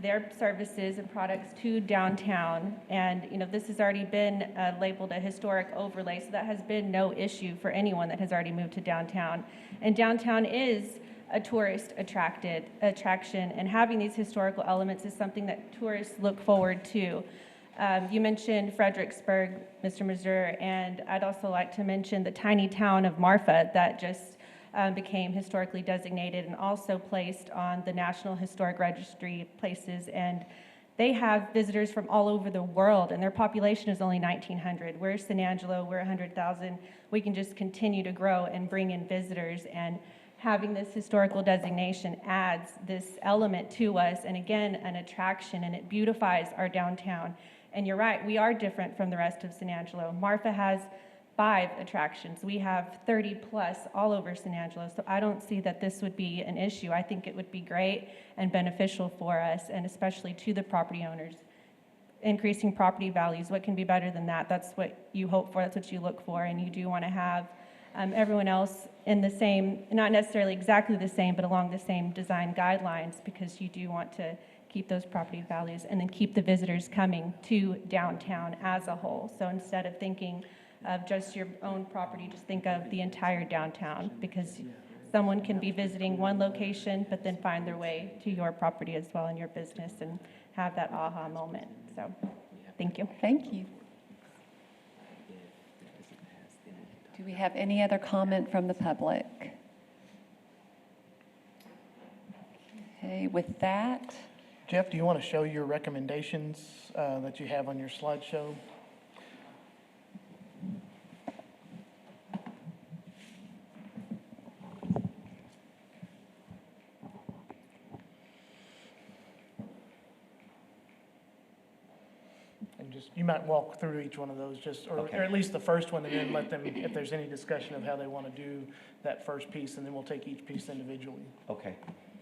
their services and products to downtown. And, you know, this has already been labeled a historic overlay, so that has been no issue for anyone that has already moved to downtown. And downtown is a tourist attraction, and having these historical elements is something that tourists look forward to. You mentioned Fredericksburg, Mr. Mazur, and I'd also like to mention the tiny town of Marfa that just became historically designated and also placed on the National Historic Registry places. And they have visitors from all over the world, and their population is only 1,900. We're San Angelo, we're 100,000. We can just continue to grow and bring in visitors, and having this historical designation adds this element to us, and again, an attraction, and it beautifies our downtown. And you're right, we are different from the rest of San Angelo. Marfa has 5 attractions. We have 30 plus all over San Angelo, so I don't see that this would be an issue. I think it would be great and beneficial for us, and especially to the property owners. Increasing property values, what can be better than that? That's what you hope for, that's what you look for, and you do want to have everyone else in the same, not necessarily exactly the same, but along the same design guidelines, because you do want to keep those property values and then keep the visitors coming to downtown as a whole. So instead of thinking of just your own property, just think of the entire downtown, because someone can be visiting one location but then find their way to your property as well in your business and have that aha moment. So thank you. Thank you. Do we have any other comment from the public? Okay, with that, Jeff, do you want to show your recommendations that you have on your slideshow? And just, you might walk through each one of those, just, or at least the first one, and then let them, if there's any discussion of how they want to do that first piece, and then we'll take each piece individually. Okay.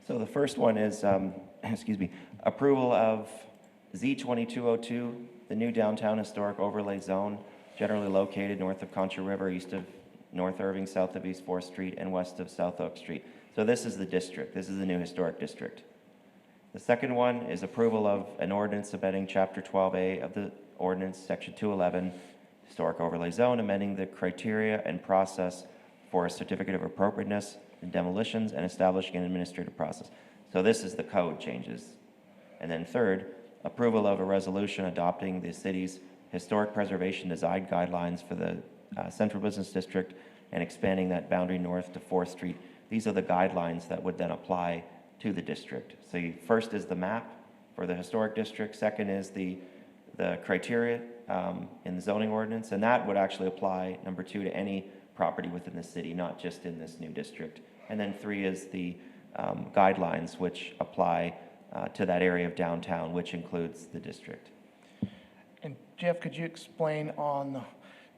So the first one is, excuse me, approval of Z2202, the new downtown historic overlay zone, generally located north of Concha River, east of North Irving, south of East 4th Street, and west of South Oak Street. So this is the district. This is the new historic district. The second one is approval of an ordinance amending Chapter 12A of the ordinance, Section 211, Historic Overlay Zone, amending the criteria and process for a certificate of appropriateness and demolitions and establishing an administrative process. So this is the code changes. And then third, approval of a resolution adopting the city's historic preservation design guidelines for the Central Business District and expanding that boundary north to 4th Street. These are the guidelines that would then apply to the district. So first is the map for the historic district. Second is the criteria in the zoning ordinance, and that would actually apply, number 2, to any property within the city, not just in this new district. And then 3 is the guidelines which apply to that area of downtown, which includes the district. And Jeff, could you explain on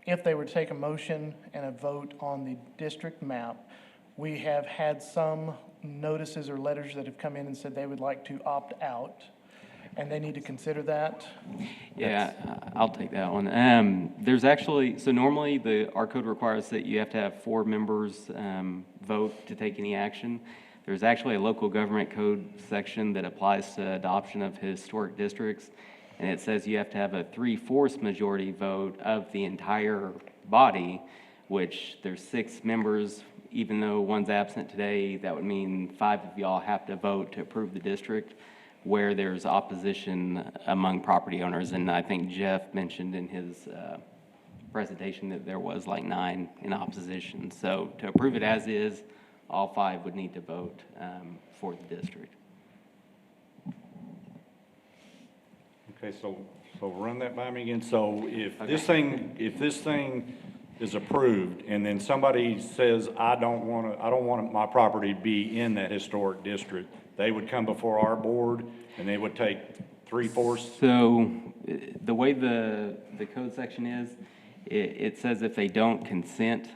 if they were to take a motion and a vote on the district map? We have had some notices or letters that have come in and said they would like to opt out, and they need to consider that. Yeah, I'll take that one. There's actually, so normally our code requires that you have to have 4 members vote to take any action. There's actually a local government code section that applies to adoption of historic districts, and it says you have to have a 3/4 majority vote of the entire body, which there's 6 members. Even though one's absent today, that would mean 5 of y'all have to vote to approve the district, where there's opposition among property owners. And I think Jeff mentioned in his presentation that there was like 9 in opposition. So to approve it as is, all 5 would need to vote for the district. Okay, so run that by me again. So if this thing is approved, and then somebody says, I don't want my property to be in that historic district, they would come before our board, and they would take 3/4? So the way the code section is, it says if they don't consent,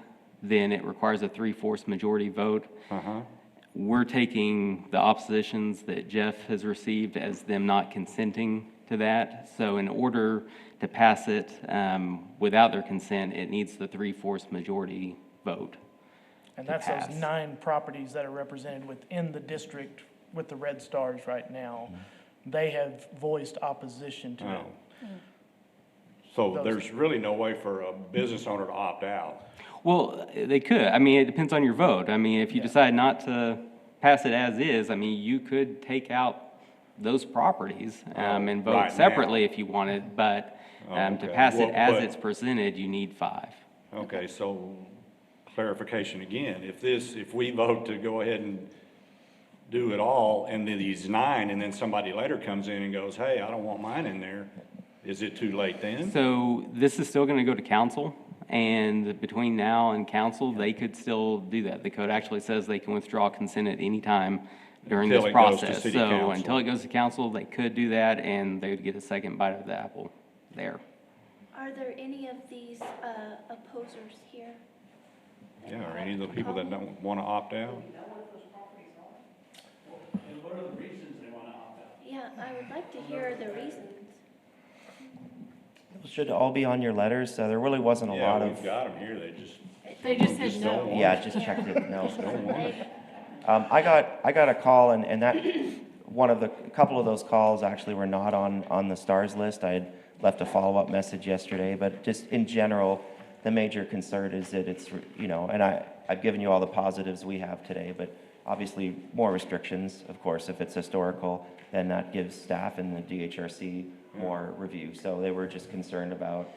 then it requires a 3/4 majority vote. We're taking the oppositions that Jeff has received as them not consenting to that. So in order to pass it without their consent, it needs the 3/4 majority vote. And that's pass. those 9 properties that are represented within the district with the red stars right now. They have voiced opposition to it. So there's really no way for a business owner to opt out? Well, they could. I mean, it depends on your vote. I mean, if you decide not to pass it as is, I mean, you could take out those properties and vote right separately now. if you wanted, but to Okay. pass it as But- it's presented, you need 5. Okay, so clarification again, if we vote to go ahead and do it all, and then these 9, and then somebody later comes in and goes, hey, I don't want mine in there, is it too late then? So this is still going to go to council, and between now and council, they could still do that. The code actually says they can withdraw consent at any time during Until this it goes to process. city So council. until it goes to council, they could do that, and they would get a second bite of the apple there. Are there any of these opposers here? Yeah, or any of the people that don't want to opt out? And what are the reasons they want to opt out? Yeah, I would like to hear the reasons. Those should all be on your letters. There really wasn't a lot Yeah, of. we've got them here, They just said don't no. want Yeah, just checked it, no. don't want it. I got a call, and that, a couple of those calls actually were not on the STARS list. I had left a follow-up message yesterday, but just in general, the major concern is that it's, and I've given you all the positives we have today, but obviously more restrictions, of course. If it's historical, then that gives staff and the DHRC more review. So they were just concerned about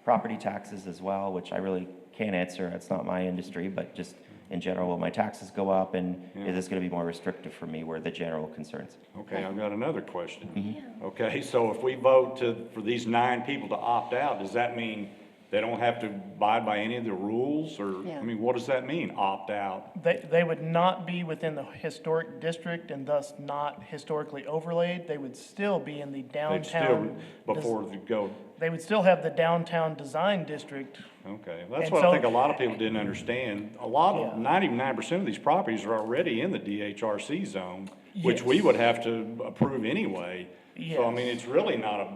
property taxes as well, which I really can't answer. It's not my industry, but just in general, will my taxes go up, and is this going to be more restrictive for me, were the general concerns. Okay, I've got another question. Mm-hmm. Okay, so if we vote for these 9 people to opt out, does that mean they don't have to abide by any of the rules? Or, Yeah. I mean, what does that mean, opt out? They would not be within the historic district and thus not historically overlaid. They would still be in the They'd still, downtown. before they go, They would still have the downtown design district. okay. That's And what so- I think a lot of people didn't understand. A lot of, Yeah. 99% of these properties are already in the DHRC zone, which we Yes. would have to approve anyway. So, I mean, Yes. it's really not a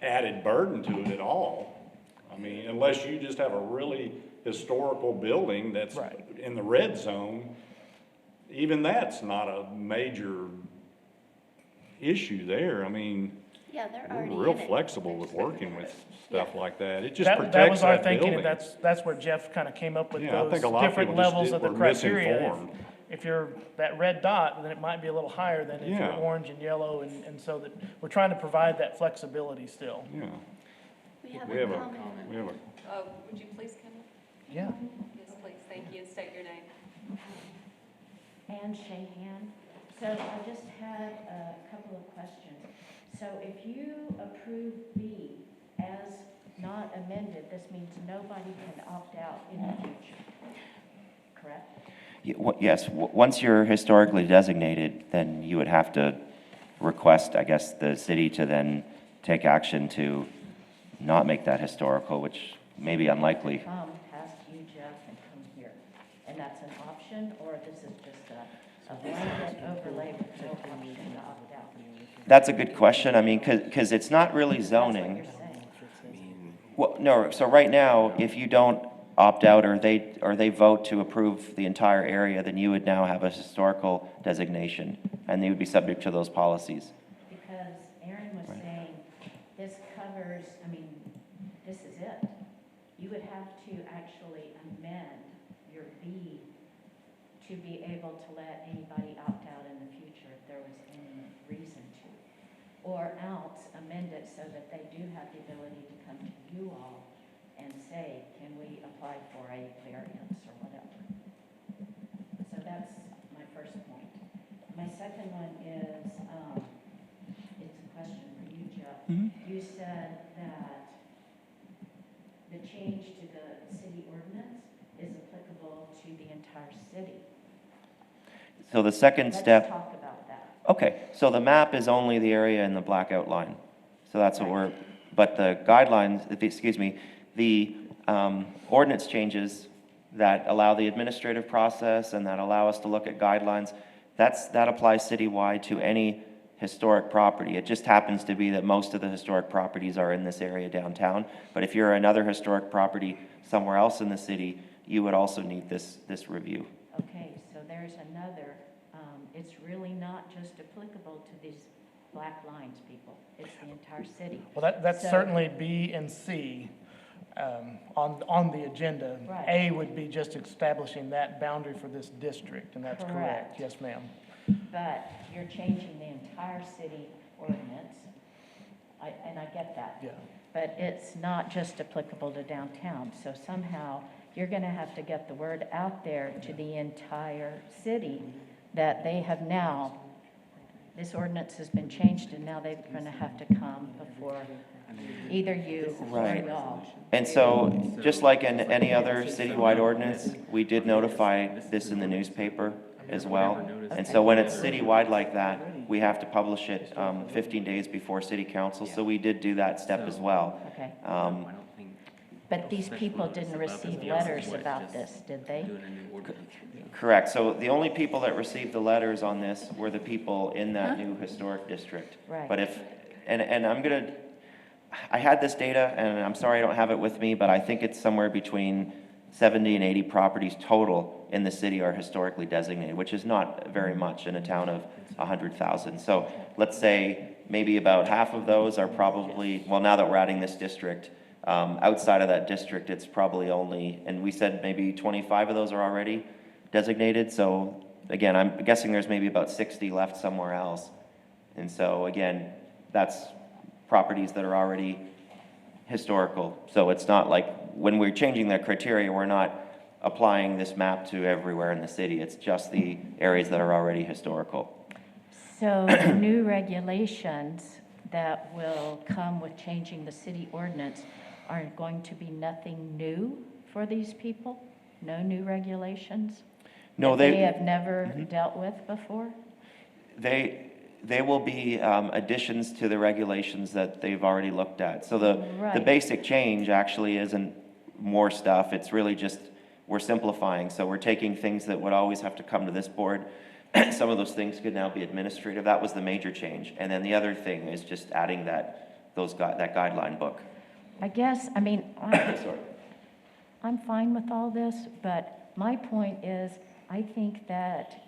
added burden to it at all. I mean, unless you just have a really historical building that's Right. in the red zone, even that's not a major issue there. I mean, Yeah, they're we're already real in it. flexible with working with stuff Yeah. like that. It just That protects that was our that thinking, building. and that's where Jeff kind of came up with Yeah, I those think a lot of different people just levels of the were criteria. misinformed. If you're that red dot, then it might be a little higher than if you're Yeah. orange and yellow, and so that, we're trying to provide that flexibility still. Yeah, We have we a have a, comment. we have a, Would you please come up? Yeah. Yes, please, thank you, and state your name. Ann Shahan. So I just had a couple of questions. So if you approve B as not amended, this means nobody can opt out in the future, correct? Yes, once you're historically designated, then you would have to request, I guess, the city to then take action to not make that historical, which may be unlikely. Come past you, Jeff, and come here. And that's an option, or this is just a blanket overlay with no option to opt out? That's a good question. I mean, because it's not really That's what zoning. you're saying. Well, no, so right now, if you don't opt out or they vote to approve the entire area, then you would now have a historical designation, and they would be subject to those policies. Because Aaron was Right. saying, this covers, I mean, this is it. You would have to actually amend your B to be able to let anybody opt out in the future if there was any reason to. Or else amend it so that they do have the ability to come to you all and say, can we apply for a variance or whatever? So that's my first point. My second one is, it's a question for you, Jeff. You said that the change to the city ordinance is applicable to the entire city. So the second Let's step, talk about that. okay, so the map is only the area in the black outline. So that's what we're, but the guidelines, excuse me, the ordinance changes that allow the administrative process and that allow us to look at guidelines, that applies citywide to any historic property. It just happens to be that most of the historic properties are in this area downtown. But if you're another historic property somewhere else in the city, you would also need this review. Okay, so there's another, it's really not just applicable to these black lines, people. It's the entire city. Well, that's So- certainly B and C on the agenda. Right. A would be just establishing that boundary for this district, and that's correct. Correct. Yes, ma'am. But you're changing the entire city ordinance, and I get that. Yeah. But it's not just applicable to downtown, so somehow you're gonna have to get the word out there to the entire city that they have now, this ordinance has been changed, and now they're gonna have to come before either you or Right. y'all. And so, just like in any other citywide ordinance, we did notify this in the newspaper as well. And so when it's citywide like that, we have to publish it 15 days before city council, so we did do that step as well. Okay. Um, But these people didn't receive letters about this, did they? Correct, so the only people that received the letters on this were the people in that new historic district. Right. But if, and I'm gonna, I had this data, and I'm sorry I don't have it with me, but I think it's somewhere between 70 and 80 properties total in the city are historically designated, which is not very much in a town of 100,000. So let's say maybe about half of those are probably, well, now that we're adding this district, outside of that district, it's probably only, and we said maybe 25 of those are already designated. So again, I'm guessing there's maybe about 60 left somewhere else. And so again, that's properties that are already historical. So it's not like, when we're changing the criteria, we're not applying this map to everywhere in the city. It's just the areas that are already historical. So the new regulations that will come with changing the city ordinance are going to be nothing new for these people? No new regulations? No, that they have never dealt with before? They will be additions to the regulations that they've already looked at. So the Right. basic change actually isn't more stuff. It's really just, we're simplifying. So we're taking things that would always have to come to this board some of those things could now be administrative. That was the major change. And then the other thing is just adding that guideline book. I guess, I mean, I'm fine with all this, but my point is, I think that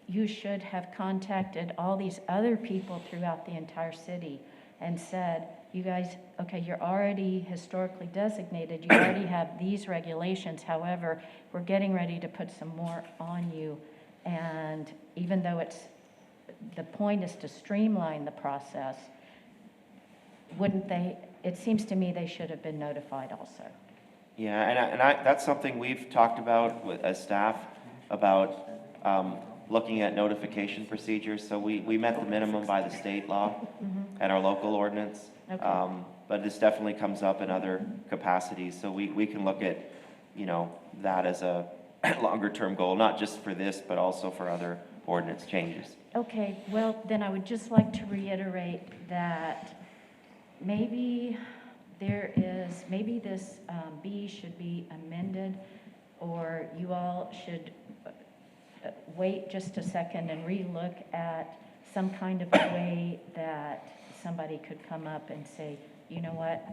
you should have contacted all these other people throughout the entire city and said, you guys, okay, you're already historically designated, you already have these regulations, however, we're getting ready to put some more on you. And even though the point is to streamline the process, wouldn't they, it seems to me they should have been notified also. Yeah, and that's something we've talked about as staff, about looking at notification procedures. So we met the minimum by the state law and our local ordinance. Okay. But this definitely comes up in other capacities. So we can look at, that as a longer-term goal, not just for this, but also for other ordinance changes. Okay, well, then I would just like to reiterate that maybe maybe this B should be amended, or you all should wait just a second and relook at some kind of a way that somebody could come up and say, you know what,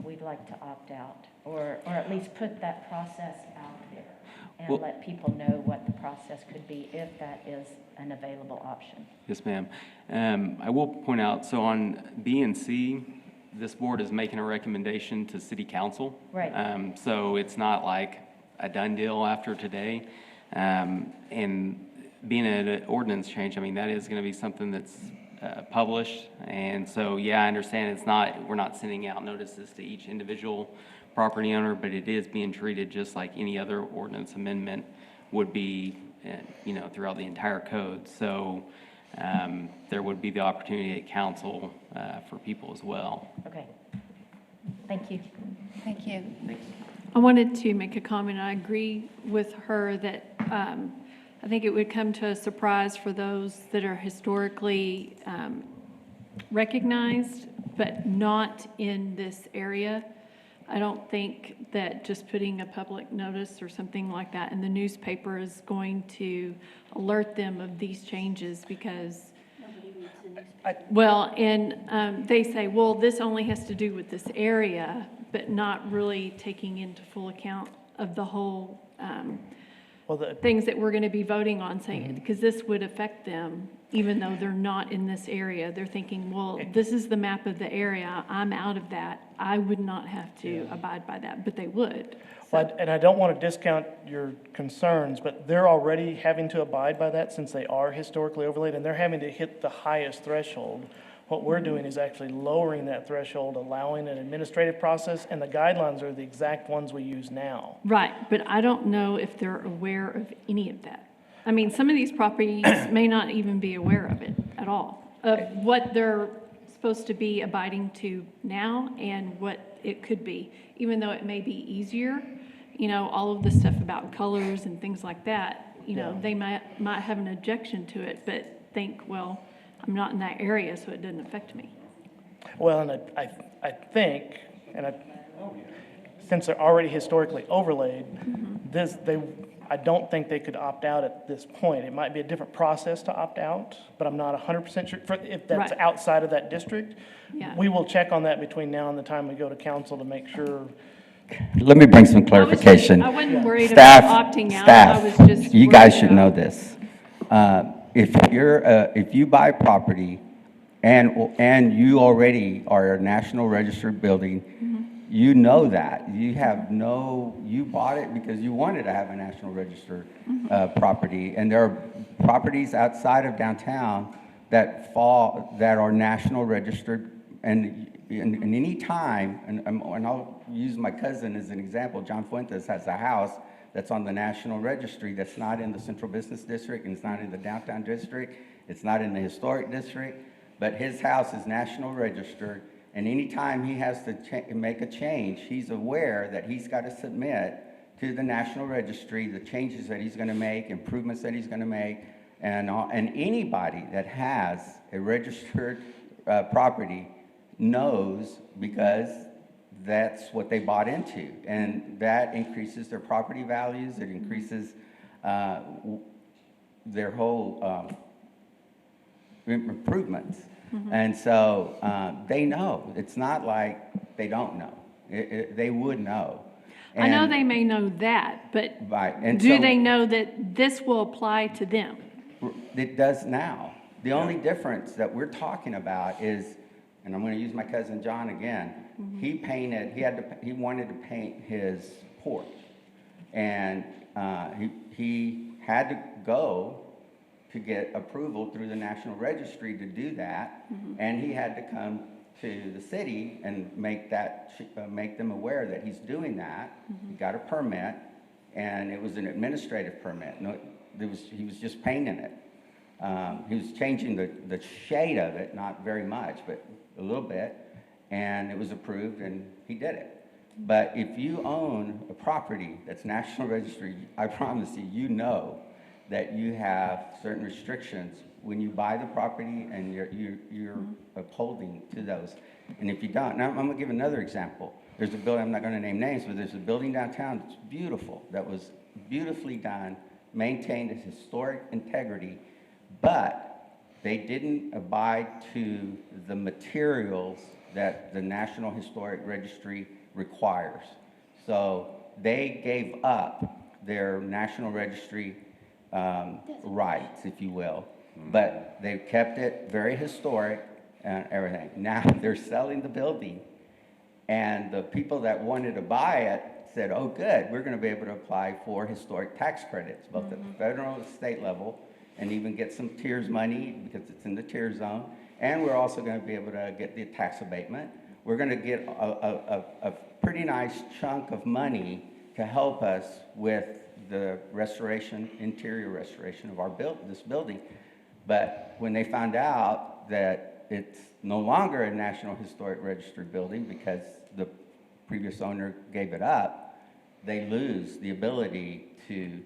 we'd like to opt out, or at least put that process out there and let people know what the process could be if that is an available option. Yes, ma'am. I will point out, so on B and C, this board is making a recommendation to city council. Right. So it's not like a done deal after today. And being an ordinance change, I mean, that is going to be something that's published. And so, yeah, I understand we're not sending out notices to each individual property owner, but it is being treated just like any other ordinance amendment would be, throughout the entire code. So there would be the opportunity at council for people as well. Okay. Thank you. Thank you. I wanted to make a comment. I agree with her that I think it would come to a surprise for those that are historically recognized, but not in this area. I don't think that just putting a public notice or something like that in the newspaper is going to alert them of these changes, because they say, well, this only has to do with this area, but not really taking into full account of the whole things that we're going to be voting on, saying, because this would affect them, even though they're not in this area. They're thinking, well, this is the map of the area. I'm out of that. I would not have to abide by that, but they would. Well, and I don't want to discount your concerns, but they're already having to abide by that since they are historically overlaid, and they're having to hit the highest threshold. What we're doing is actually lowering that threshold, allowing an administrative process, and the guidelines are the exact ones we use now. Right, but I don't know if they're aware of any of that. I mean, some of these properties may not even be aware of it at all, of what they're supposed to be abiding to now and what it could be, even though it may be easier. All of the stuff about colors and things like that, they might have an objection to it, but think, well, I'm not in that area, so it doesn't affect me. Well, and I think, since they're already historically overlaid, I don't think they could opt out at this point. It might be a different process to opt out, but I'm not 100% sure if that's Right. outside of that district. Yeah. We will check on that between now and the time we go to council to make sure. Let me bring some clarification. I wasn't worried Staff, about opting out. staff, I was just you guys worried should know about- this. If you buy property and you already are a National Registered building, you know that. You bought it because you wanted to have a National Register property. And there are properties outside of downtown that are National Registered. And any time, and I'll use my cousin as an example, John Fuentes has a house that's on the National Registry that's not in the Central Business District, and it's not in the Downtown District, it's not in the Historic District, but his house is National Registered, and anytime he has to make a change, he's aware that he's got to submit to the National Registry the changes that he's going to make, improvements that he's going to make, and anybody that has a registered property knows, because that's what they bought into, and that increases their property values. It increases their whole improvements. And so they know. It's not like they don't know. They would know. I know And- they may know that, but Right. And do so- they know that this will apply to them? It does now. The only difference that we're talking about is, and I'm going to use my cousin John again. He painted. He wanted to paint his porch, and he had to go to get approval through the National Registry to do that, and he had to come to the city and make them aware that he's doing that. He got a permit, and it was an administrative permit. No, he was just painting it. He was changing the shade of it, not very much, but a little bit, and it was approved, and he did it. But if you own a property that's National Registry, I promise you, you know that you have certain restrictions when you buy the property, and you're upholding to those. And if you don't, now I'm going to give another example. There's a building, I'm not going to name names, but there's a building downtown that's beautiful, that was beautifully done, maintained its historic integrity, but they didn't abide to the materials that the National Historic Registry requires. So they gave up their National Registry rights, if you will, but they kept it very historic and everything. Now they're selling the building, and the people that wanted to buy it said, oh, good, we're going to be able to apply for historic tax credits, both at the federal and state level, and even get some TIERS money because it's in the TIERS zone. And we're also going to be able to get the tax abatement. We're going to get a pretty nice chunk of money to help us with the restoration, interior restoration of this building. But when they found out that it's no longer a National Historic Registry building because the previous owner gave it up, they lose the ability to,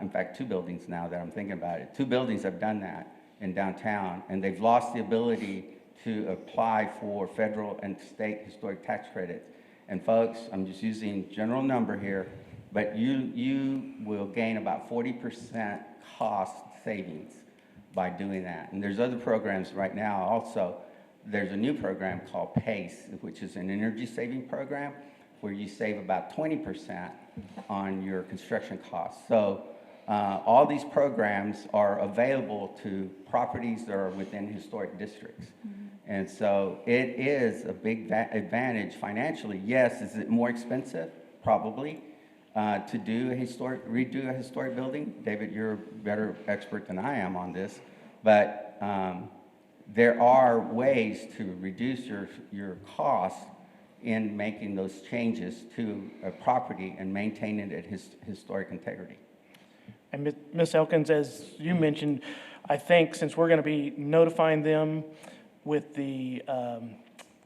in fact, 2 buildings now that I'm thinking about it, 2 buildings have done that in downtown, and they've lost the ability to apply for federal and state historic tax credits. And folks, I'm just using general number here, but you will gain about 40% cost savings by doing that. And there's other programs right now also. There's a new program called PACE, which is an energy saving program where you save about 20% on your construction costs. So all these programs are available to properties that are within historic districts. And so it is a big advantage financially. Yes, is it more expensive? Probably. To redo a historic building. David, you're a better expert than I am on this, but there are ways to reduce your costs in making those changes to a property and maintaining its historic integrity. And Ms. Elkins, as you mentioned, I think since we're going to be notifying them with the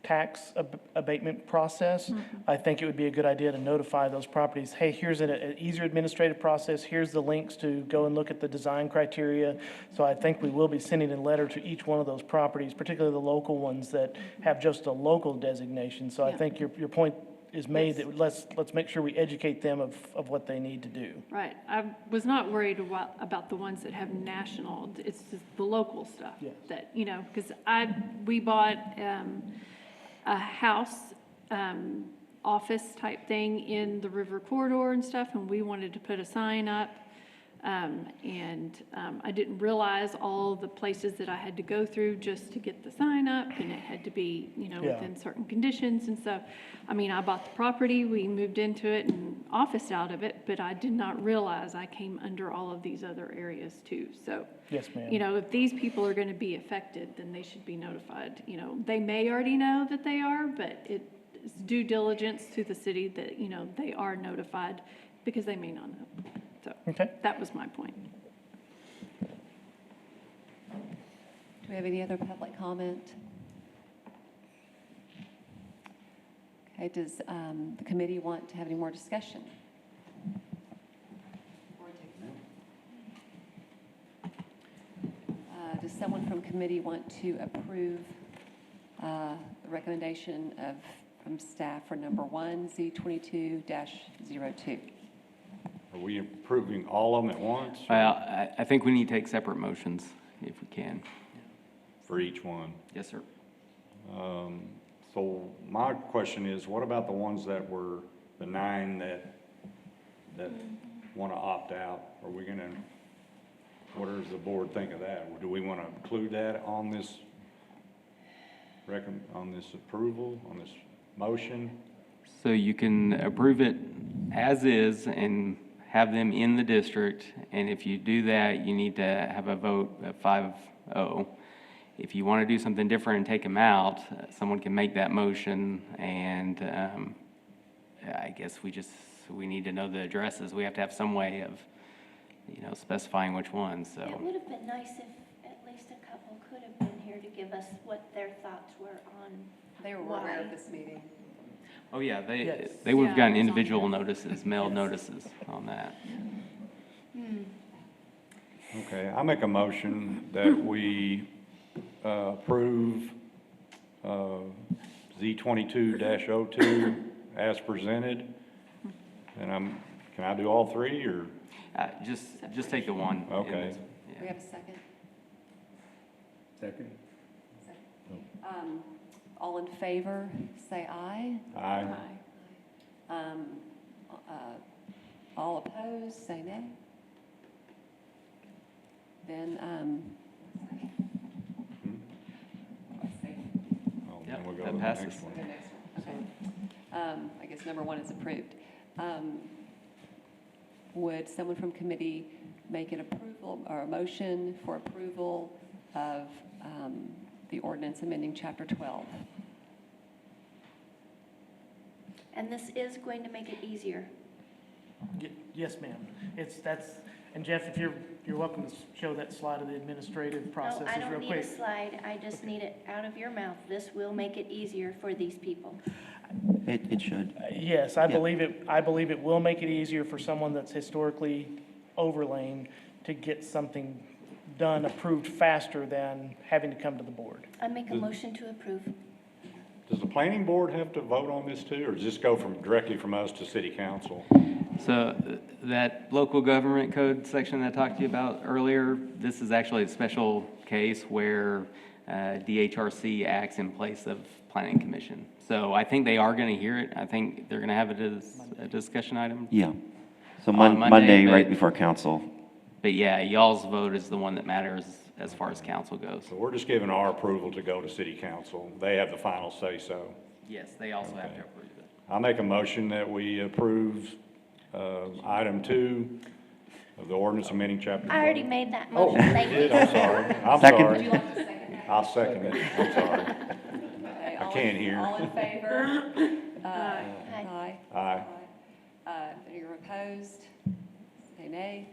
tax abatement process, I think it would be a good idea to notify those properties, hey, here's an easier administrative process, here's the links to go and look at the design criteria. So I think we will be sending a letter to each one of those properties, particularly the local ones that have just a local designation. So I think your point is made that let's make sure we educate them of what they need to do. Right. I was not worried about the ones that have national. It's just the local stuff that, because we bought a house office type thing in the river corridor and stuff, and we wanted to put a sign up. I didn't realize all the places that I had to go through just to get the sign up, and it had to be, within certain conditions. And so, I bought the property, we moved into it and officed out of it, but I did not realize I came under all of these other areas too. So, yes, ma'am. If these people are going to be affected, then they should be notified. They may already know that they are, but it's due diligence to the city that, they are notified because they may not know. So that was my point. Do we have any other public comment? Okay, does the committee want to have any more discussion? Does someone from committee want to approve the recommendation from staff for number 1, Z22-02? Are Are we approving all of them at once Well, I think we need to take separate motions if we can. for each one? Yes, sir. So my question is, what about the ones that were, the 9 that want to opt out? Are we gonna, what does the board think of that? Do we want to include that on this on this approval, on this motion? So you can approve it as is and have them in the district, and if you do that, you need to have a vote of 5-0. If you want to do something different and take them out, someone can make that motion, and I guess we need to know the addresses. We have to have some way of, specifying which ones, so. It would have been nice if at least a couple could have been here to give us what their thoughts were on They were why. aware of this meeting. Oh, yeah, Yes. they would have gotten Yeah, it was on individual there. notices, mailed notices on that. Okay, I make a motion that we approve Z22-02 as presented. And can I do all 3, or? Just take the one. Okay. We have a second? Second. All in favor, say aye. Aye. All opposed, say nay. Then, Oh, Yep, then we'll go that to the passes. next one. the next one, okay. I guess number 1 is approved. Would someone from committee make an approval or a motion for approval of the ordinance amending Chapter 12? And this is going to make it easier. Yes, ma'am. And Jeff, if you're welcome to show that slide of the administrative No, processes I don't real need quick. a slide, I just need it out of your mouth. This will make it easier for these people. It should. Yes, I believe it will make it easier for someone that's historically overlaying to get something done, approved faster than having to come to the board. I make a motion to approve. Does the planning board have to vote on this too, or does this go directly from us to city council? So that local government code section that I talked to you about earlier, this is actually a special case where DHRC acts in place of planning commission. So I think they are going to hear it. I think they're going to have it as a discussion item. Yeah. So On Monday, Monday, but- right before council. But yeah, y'all's vote is the one that matters as far as council goes. So we're just giving our approval to go to city council. They have the final say-so. Yes, they also have to approve it. I make a motion that we approve item 2 of the ordinance amending chapter. I already 12. made that Oh, motion, you thank did? you. I'm sorry. I'm Second. sorry. Would you like to second that? I'll second it. I'm sorry. Okay, I can't hear. All in favor? Aye. Aye. You're opposed? Say nay.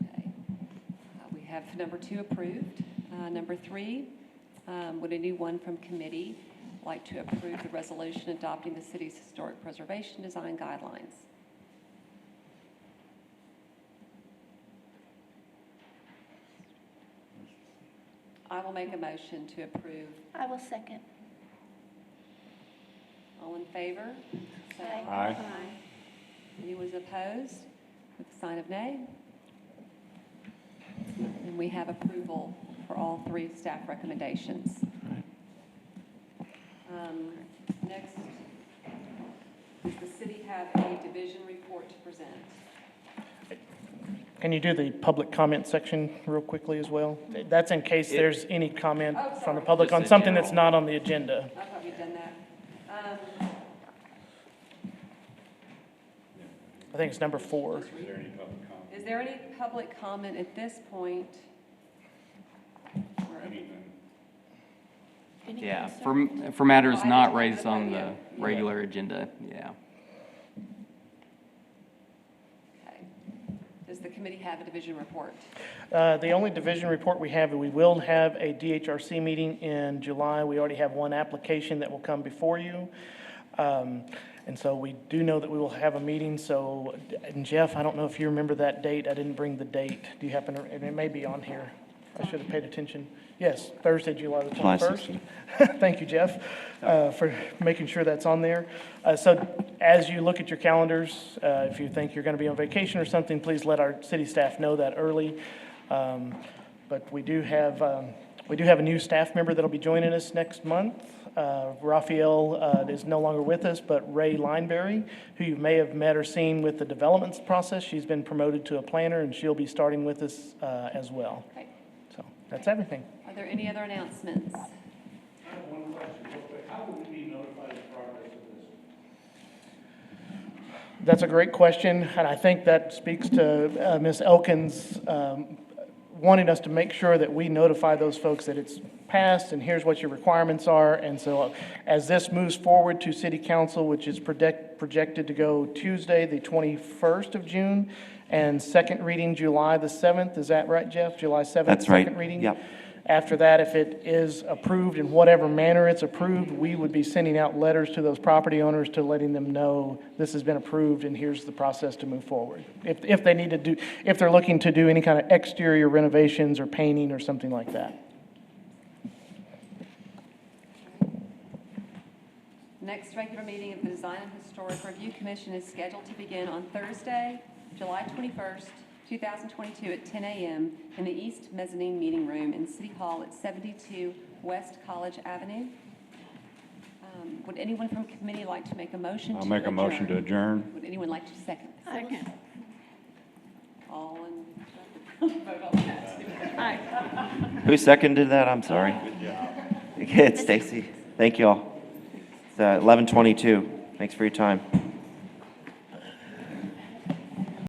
Okay. We have number 2 approved. Number 3, would anyone from committee like to approve the resolution adopting the city's historic preservation design guidelines? I will make a motion to approve. I will second. All in favor? Say Aye. Aye. Anyone is opposed with the sign of nay? And we have approval for all 3 staff recommendations. Next, does the city have a division report to present? Can you do the public comment section real quickly as well? That's in case there's any comment Oh, from the sorry. public Just on a something that's general. not on the agenda. I thought we'd done that. I think it's number 4. Is there any public comment at this point? Any Yeah, concern? for matters I not didn't have raised the on vote the yet. regular agenda, yeah. Okay. Does the committee have a division report? The only division report we have, we will have a DHRC meeting in July. We already have one application that will come before you. And so we do know that we will have a meeting. So, and Jeff, I don't know if you remember that date. I didn't bring the date. Do you happen to, and it may be on here. I should have paid attention. Yes, Thursday, July the July 21st. Thank you, Jeff, for making sure that's on there. So as you look at your calendars, if you think you're going to be on vacation or something, please let our city staff know that early. But we do have a new staff member that'll be joining us next month. Raphael is no longer with us, but Ray Lineberry, who you may have met or seen with the development process. She's been promoted to a planner, and she'll be starting with us as well. Okay. So that's everything. Are there any other announcements? I have one question, real quick. How will we be notified of the progress of this? That's a great question, and I think that speaks to Ms. Elkins wanting us to make sure that we notify those folks that it's passed and here's what your requirements are. And so as this moves forward to City Council, which is projected to go Tuesday, the 21st of June, and second reading July the 7th, is that right, Jeff? July 7th? That's right. Second reading? Yep. After that, if it is approved in whatever manner it's approved, we would be sending out letters to those property owners to letting them know this has been approved and here's the process to move forward. If they need to do, if they're looking to do any kind of exterior renovations or painting or something like that. Next regular meeting of the Design and Historic Review Commission is scheduled to begin on Thursday, July 21st, 2022 at 10 a.m. in the East Mezzanine Meeting Room in City Hall at 72 West College Avenue. Would anyone from committee like to make a motion to I'll make a motion to adjourn. Would anyone like to second? Second. All in vote on that. Who seconded that? I'm sorry. It's Stacy. Thank you all. It's 11:22. Thanks for your time.